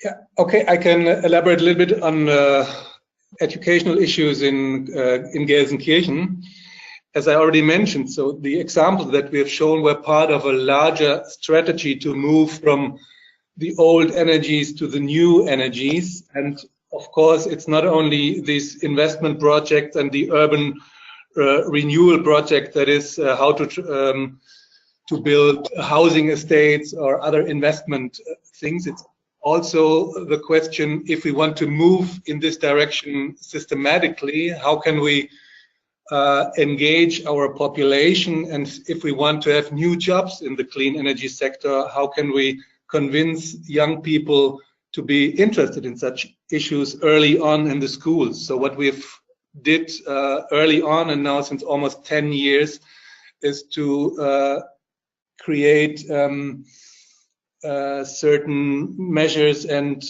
Yeah, okay, I can elaborate a little bit on educational issues in Gelsenkirchen. As I already mentioned, so the examples that we have shown were part of a larger strategy to move from the old energies to the new energies. And of course, it's not only this investment project and the urban renewal project, that is how to build housing estates or other investment things. It's also the question, if we want to move in this direction systematically, how can we engage our population? And if we want to have new jobs in the clean energy sector, how can we convince young people to be interested in such issues early on in the schools? So what we've did early on, and now since almost 10 years, is to create certain measures, and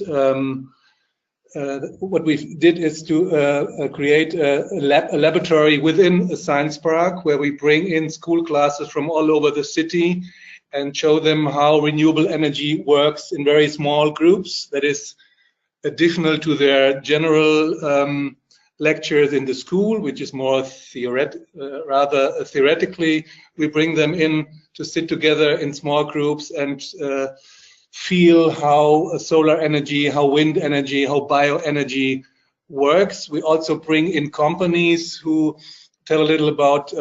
what we did is to create a laboratory within a science park where we bring in school classes from all over the city and show them how renewable energy works in very small groups. That is additional to their general lectures in the school, which is more rather theoretically. We bring them in to sit together in small groups and feel how solar energy, how wind energy, how bioenergy works. We also bring in companies who tell a little about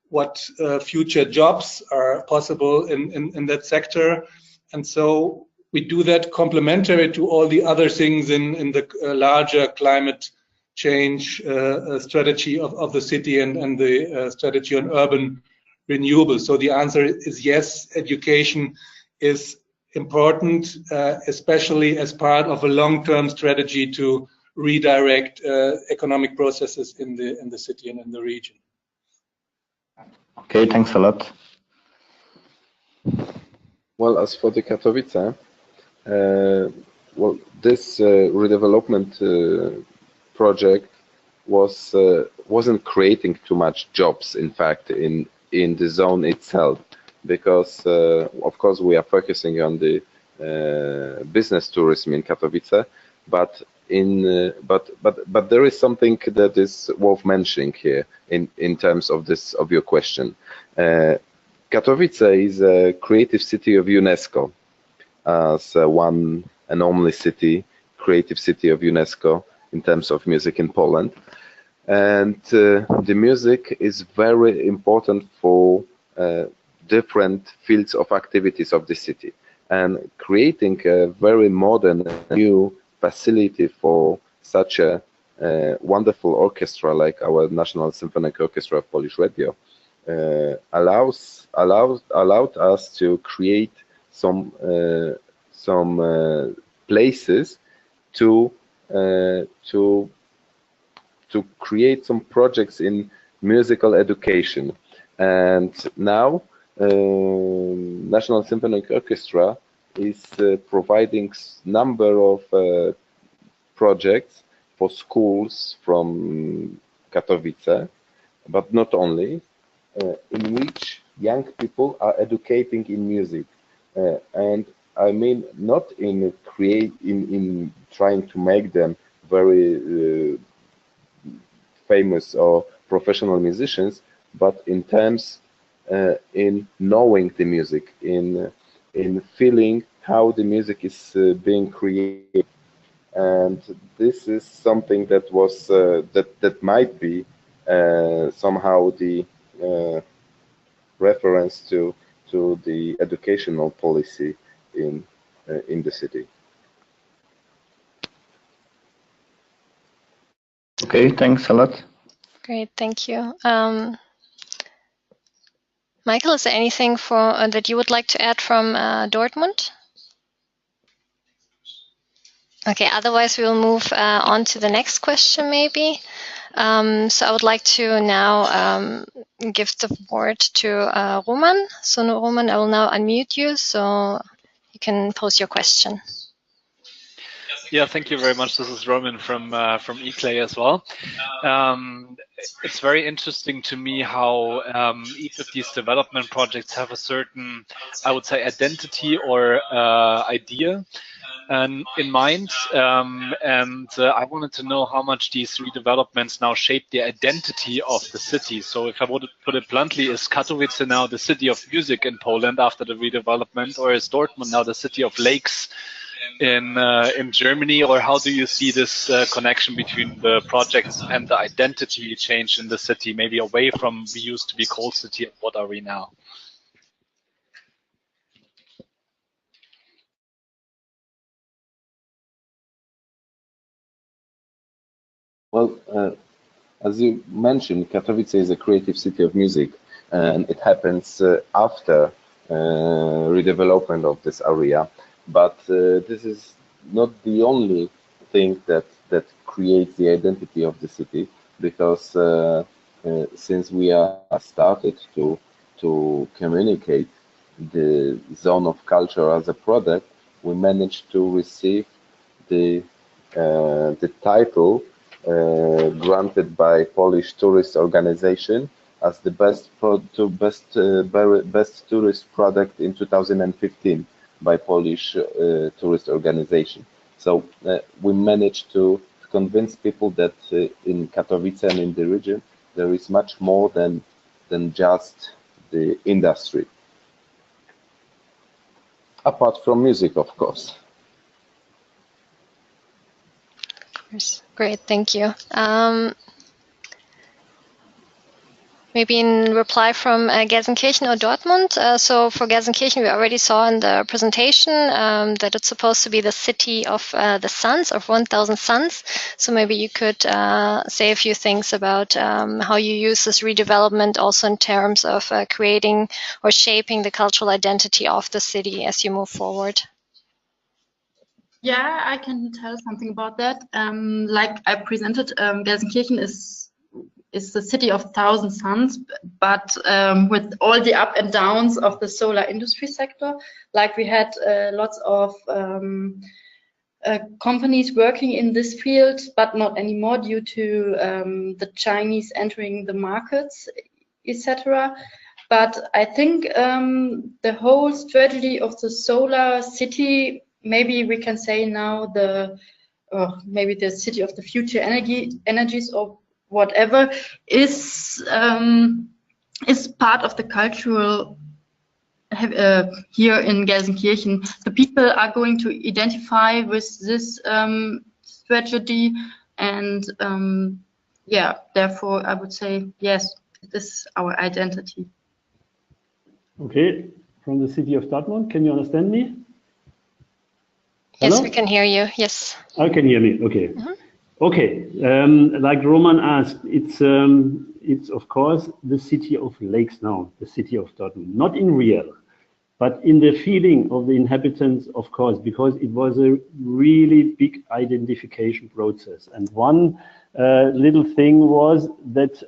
what future jobs are possible in that sector. And so we do that complementary to all the other things in the larger climate change strategy of the city and the strategy on urban renewables. So the answer is yes, education is important, especially as part of a long-term strategy to redirect economic processes in the city and in the region. Okay, thanks a lot. Well, as for the Katowice, well, this redevelopment project wasn't creating too much jobs, in fact, in the zone itself, because of course we are focusing on the business tourism in Katowice, but there is something that is worth mentioning here in terms of your question. Katowice is a creative city of UNESCO, as one and only creative city of UNESCO in terms of music in Poland. And the music is very important for different fields of activities of the city. And creating a very modern new facility for such a wonderful orchestra like our National Symphonic Orchestra of Polish Radio allowed us to create some places to create some projects in musical education. And now National Symphonic Orchestra is providing number of projects for schools from Katowice, but not only, in which young people are educating in music. And I mean, not in trying to make them very famous or professional musicians, but in terms in knowing the music, in feeling how the music is being created. and this is something that was that might be somehow the reference to the educational policy in the city. Okay, thanks a lot. Great, thank you. Michael, is there anything that you would like to add from Dortmund? Okay, otherwise we will move on to the next question maybe. So I would like to now give the word to Roman. So Roman, I will now unmute you so you can pose your question. Yeah, thank you very much. This is Roman from eClay as well. It's very interesting to me how each of these development projects have a certain, I would say, identity or idea in mind. I wanted to know how much these redevelopments now shape the identity of the city. So if I would put it bluntly, is Katowice now the city of music in Poland after the redevelopment, or is Dortmund now the city of lakes in Germany, or how do you see this connection between the projects and the identity change in the city, maybe away from we used to be coal city and what are we now? Well, as you mentioned, Katowice is a creative city of music, and it happens after redevelopment of this area. But this is not the only thing that creates the identity of the city, because since we are started to communicate the zone of culture as a product, we managed to receive the title granted by Polish tourist organization as the best tourist product in 2015 by Polish tourist organization. So we managed to convince people that in Katowice and in the region there is much more than just the industry, apart from music, of course. Great, thank you. Maybe in reply from Gelsenkirchen or Dortmund. So for Gelsenkirchen, we already saw in the presentation that it's supposed to be the city of the suns, of 1,000 suns. So maybe you could say a few things about how you use this redevelopment also in terms of creating or shaping the cultural identity of the city as you move forward. Yeah, I can tell something about that. Like I presented, Gelsenkirchen is the city of 1,000 suns, but with all the up and downs of the solar industry sector. Like we had lots of companies working in this field, but not anymore due to the Chinese entering the markets, etc. But I think the whole strategy of the solar city, maybe we can say now maybe the city of the future energies or whatever, is part of the cultural here in Gelsenkirchen. The people are going to identify with this strategy, and yeah, therefore I would say yes, this is our identity. Okay, from the city of Dortmund, can you understand me? Yes, Hello? we can hear you. Yes. I can hear me. Okay. Mm-hmm. Okay. Like Roman asked, it's of course the city of lakes now, the city of Dortmund. Not in real, but in the feeling of the inhabitants, of course, because it was a really big identification process. And one little thing was that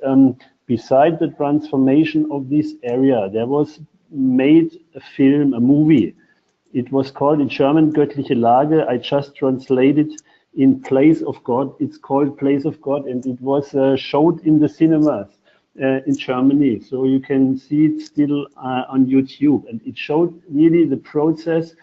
beside the transformation of this area, there was made a film, a movie. It was called in German Göttliche Lage. I just translated in Place of God. It's called Place of God, and it was showed in the cinemas in Germany. So you can see it still on YouTube. And it showed really the process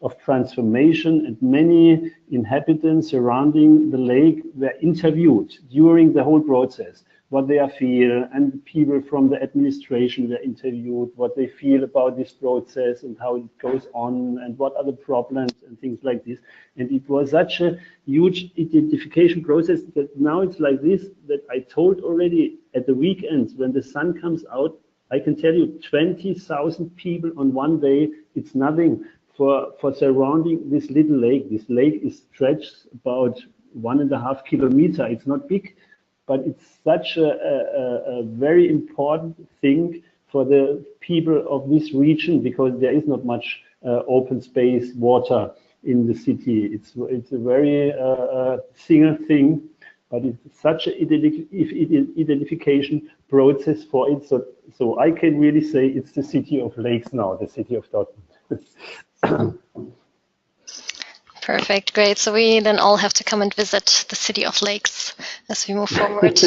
of transformation, and many inhabitants surrounding the lake were interviewed during the whole process. what they feel, and people from the administration were interviewed, what they feel about this process and how it goes on and what are the problems and things like this. And it was such a huge identification process that now it's like this, that I told already at the weekends when the sun comes out, I can tell you 20,000 people on one day, it's nothing for surrounding this little lake. This lake is stretched about 1.5 kilometers. It's not big, but it's such a very important thing for the people of this region because there is not much open space, water in the city. It's a very single thing, but it's such an identification process for it. So I can really say it's the city of lakes now, the city of Dortmund. Perfect, great. So we then all have to come and visit the city of lakes as we move forward.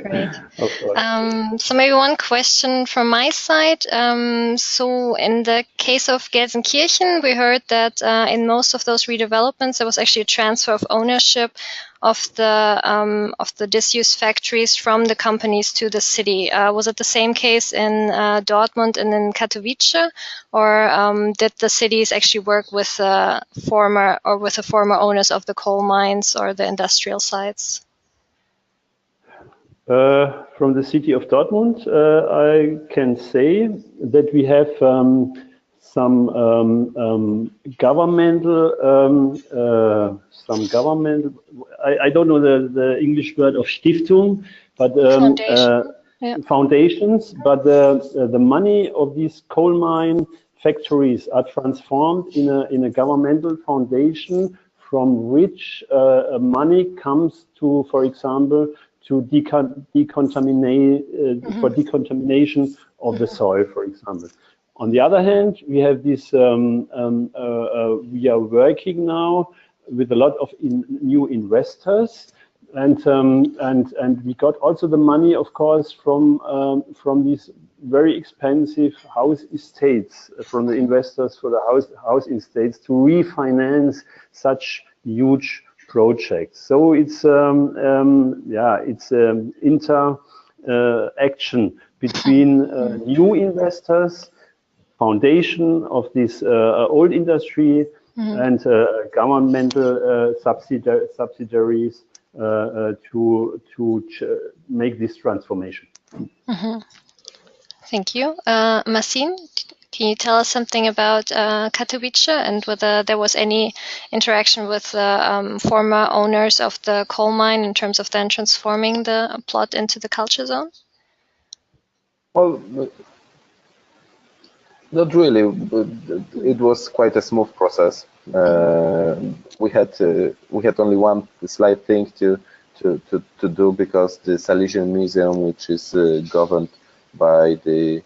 Great. So maybe one question from my side. So in the case of Gelsenkirchen, we heard that in most of those redevelopments, there was actually a transfer of ownership of the disused factories from the companies to the city. Was it the same case in Dortmund and in Katowice, or did the cities actually work with the former owners of the coal mines or the industrial sites? From the city of Dortmund, I can say that we have some governmental, I don't know the English word of Stiftung, but foundations. But the money of these coal mine factories are transformed in a governmental foundation from which money comes to, for example, to decontaminate for decontamination of the soil, for example. On the other hand, we have this. We are working now with a lot of new investors, and we got also the money, of course, from these very expensive house estates, from the investors for the house estates to refinance such huge projects. So it's interaction between new investors, foundation of this old industry, and governmental subsidiaries to make this transformation. Thank you. Marcin, can you tell us something about Katowice and whether there was any interaction with former owners of the coal mine in terms of then transforming the plot into the culture zone? Well, not really. It was quite a smooth process. We had only one slight thing to do, because the Salesian Museum, which is governed by the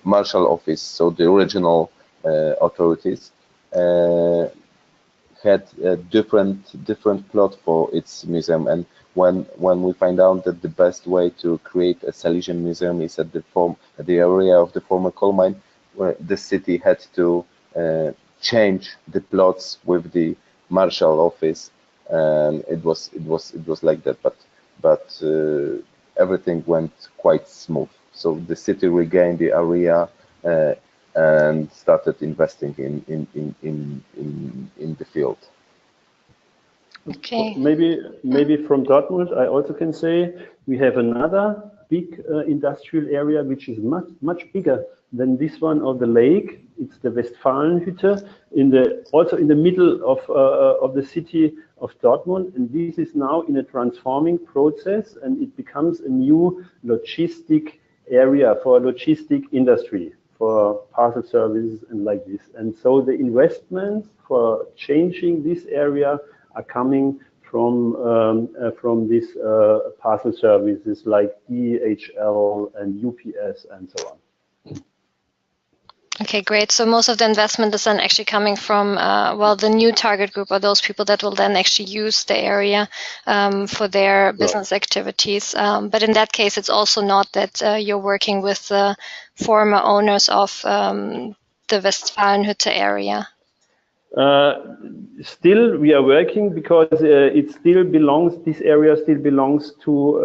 Marshal Office, so the regional authorities, had a different plot for its museum. And when we find out that the best way to create a Salesian museum is at the area of the former coal mine, where the city had to change the plots with the Marshal Office, and it was like that. But everything went quite smooth. So the city regained the area and started investing in the field. Okay. Maybe from Dortmund, I also can say we have another big industrial area which is much bigger than this one of the lake. It's the Westfalenhütte, also in the middle of the city of Dortmund, and this is now in a transforming process, and it becomes a new logistic area for logistic industry, for parcel services and like this. And so the investments for changing this area are coming from these parcel services like DHL and UPS and so on. Okay, great. So most of the investment is then actually coming from, the new target group, or those people that will then actually use the area for their business activities. But in that case, it's also not that you're working with the former owners of the Westfalenhütte area. Still, we are working because it still belongs. This area still belongs to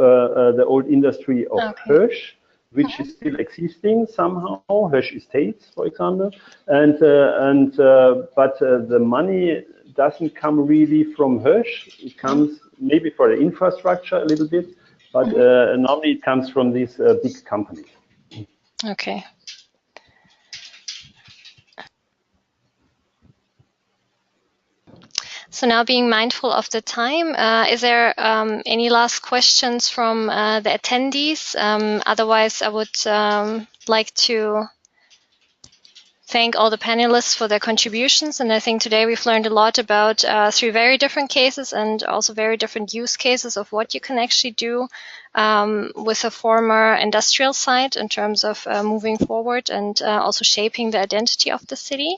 the old industry of Hirsch, which is still existing somehow. Hirsch Estates, for example, but the money doesn't come really from Hirsch. It comes maybe for the infrastructure a little bit, but normally it comes from these big companies. Okay. So now, being mindful of the time, is there any last questions from the attendees? Otherwise, I would like to thank all the panelists for their contributions. And I think today we've learned a lot about 3 very different cases and also very different use cases of what you can actually do with a former industrial site in terms of moving forward and also shaping the identity of the city.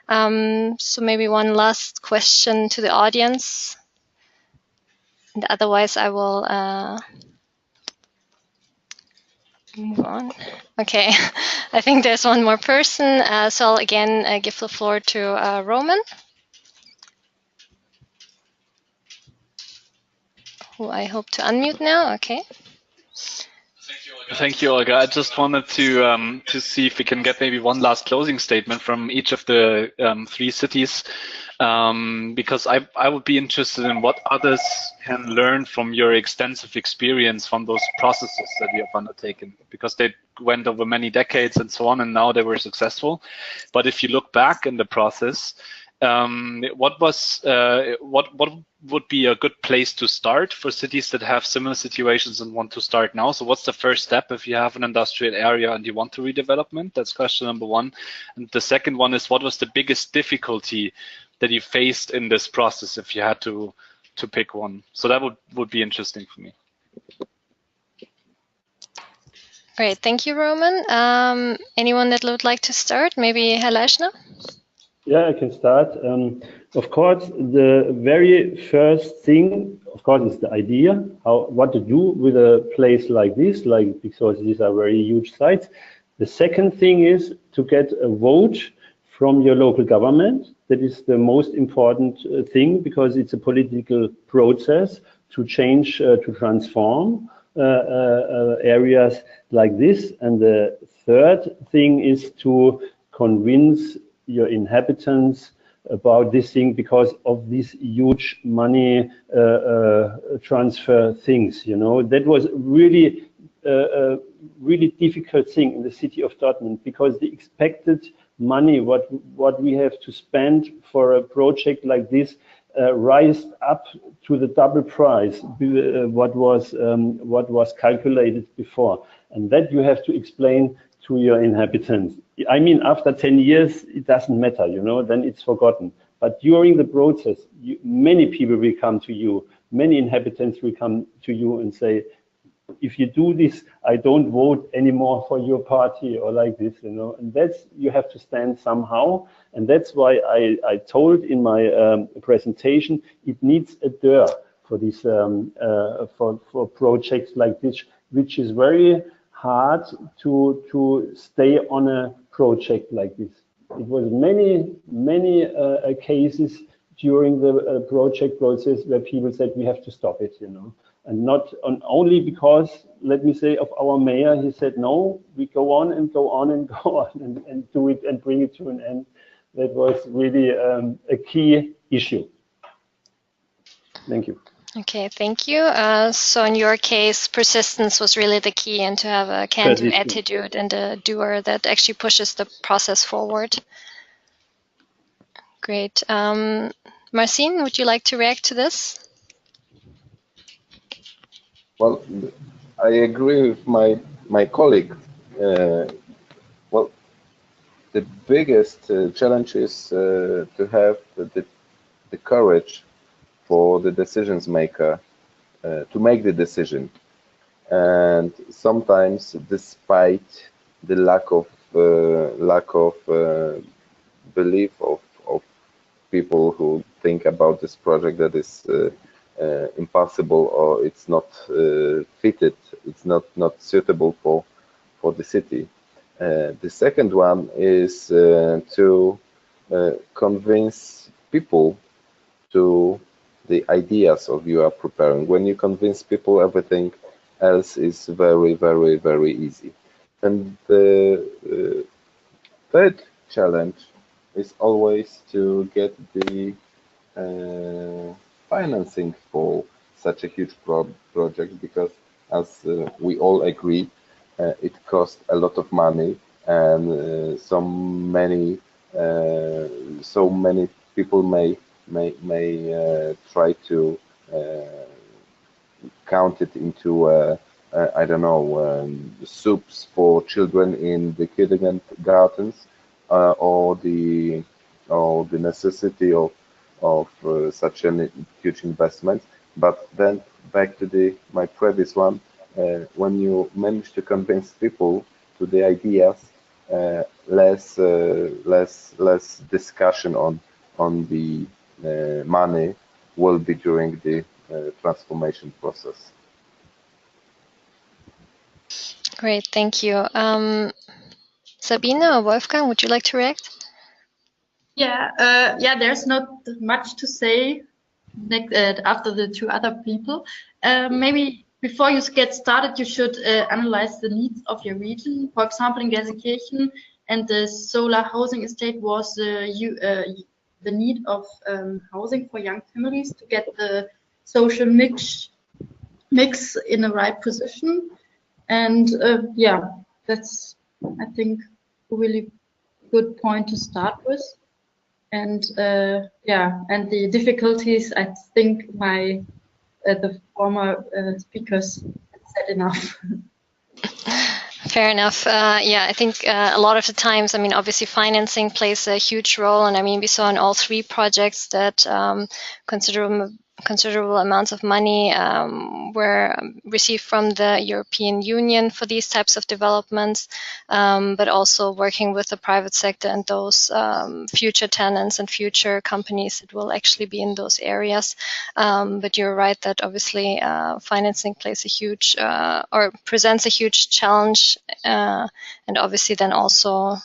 So maybe one last question to the audience. And otherwise, I will move on. Okay, I think there's one more person. So I'll again give the floor to Roman, who I hope to unmute now. Okay. Thank you, Olga. I just wanted to see if we can get maybe one last closing statement from each of the 3 cities, because I would be interested in what others can learn from your extensive experience from those processes that you have undertaken, because they went over many decades and so on, and now they were successful. But if you look back in the process, what would be a good place to start for cities that have similar situations and want to start now? So what's the first step if you have an industrial area and you want to redevelopment? That's question number 1. And the second one is, what was the biggest difficulty that you faced in this process if you had to pick one? So that would be interesting for me. Great, thank you, Roman. Anyone that would like to start? Maybe Herr Leischner? Yeah, I can start. Of course, the very first thing, of course, is the idea, what to do with a place like this, because these are very huge sites. The second thing is to get a vote from your local government. That is the most important thing, because it's a political process to change, to transform areas like this. And the third thing is to convince your inhabitants about this thing, because of these huge money transfer things. You know, that was really really difficult thing in the city of Dortmund, because the expected money what we have to spend for a project like this rised up to the double price what was calculated before, and that you have to explain to your inhabitants. I mean, after 10 years, it doesn't matter, you know, then it's forgotten. But during the process, many people will come to you, many inhabitants will come to you and say, if you do this, I don't vote anymore for your party, or like this, you know, and that's, you have to stand somehow. And that's why I told in my presentation, it needs a DER for this, for projects like this, which is very hard to stay on a project like this. It was many cases during the project process where people said we have to stop it, you know, and not only because, let me say, of our mayor. He said no, we go on and go on and go on and do it and bring it to an end. That was really a key issue. Thank you. Okay, thank you. So in your case, persistence was really the key, and to have a can-do attitude and a doer that actually pushes the process forward. Great. Marcin, would you like to react to this? Well, I agree with my colleague. Well, the biggest challenge is to have the courage for the decisions maker to make the decision, and sometimes, despite the lack of belief of people who think about this project that is impossible, or it's not fitted, it's not suitable for the city. The second one is to convince people to the ideas of you are preparing. When you convince people, everything else is very, very, very easy. And the third challenge is always to get the financing for such a huge project, because as we all agree, it costs a lot of money, and so many people may try to count it into I don't know, soups for children in the kindergartens, or the necessity of such a huge investment. But then back to my previous one, when you manage to convince people to the ideas, less discussion on the money will be during the transformation process. Great, thank you. Sabine or Wolfgang, would you like to react? Yeah, there's not much to say after the two other people. Maybe before you get started, you should analyze the needs of your region. For example, in Gelsenkirchen, and the solar housing estate was the need of housing for young families to get the social mix in the right position. And yeah, that's, I think, a really good point to start with. And yeah, and the difficulties, I think the former speakers said enough. Fair enough. Yeah, I think a lot of the times, I mean, obviously financing plays a huge role. And I mean, we saw in all three projects that considerable amounts of money were received from the European Union for these types of developments, but also working with the private sector and those future tenants and future companies that will actually be in those areas. But you're right that obviously financing plays a huge or presents a huge challenge, and obviously then also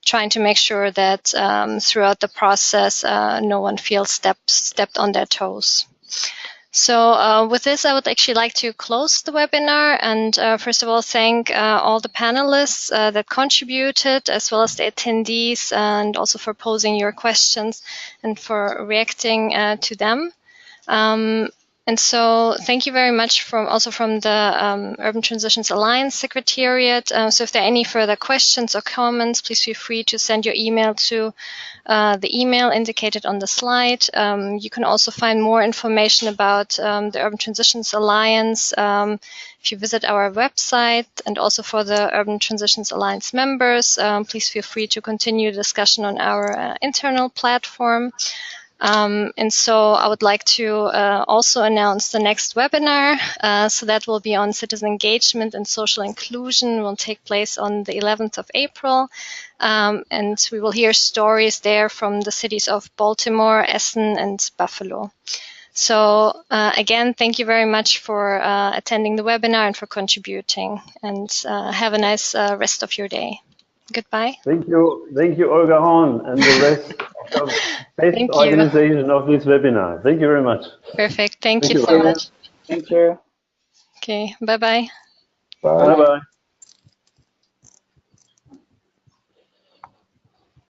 trying to make sure that throughout the process no one feels stepped on their toes. So with this, I would actually like to close the webinar and first of all thank all the panelists that contributed, as well as the attendees, and also for posing your questions and for reacting to them. And so thank you very much from the Urban Transitions Alliance Secretariat. So if there are any further questions or comments, please feel free to send your email to the email indicated on the slide. You can also find more information about the Urban Transitions Alliance if you visit our website, and also for the Urban Transitions Alliance members, please feel free to continue the discussion on our internal platform. And so I would like to also announce the next webinar. So that will be on citizen engagement and social inclusion, will take place on the 11th of April. And we will hear stories there from the cities of Baltimore, Essen, and Buffalo. So again, thank you very much for attending the webinar and for contributing, and have a nice rest of your day. Goodbye. Thank you, Olga Horn, and the rest of the best organization of this webinar. Thank you very much. Perfect. Thank you so much. Thank you. Okay. Bye-bye. Bye. Bye-bye.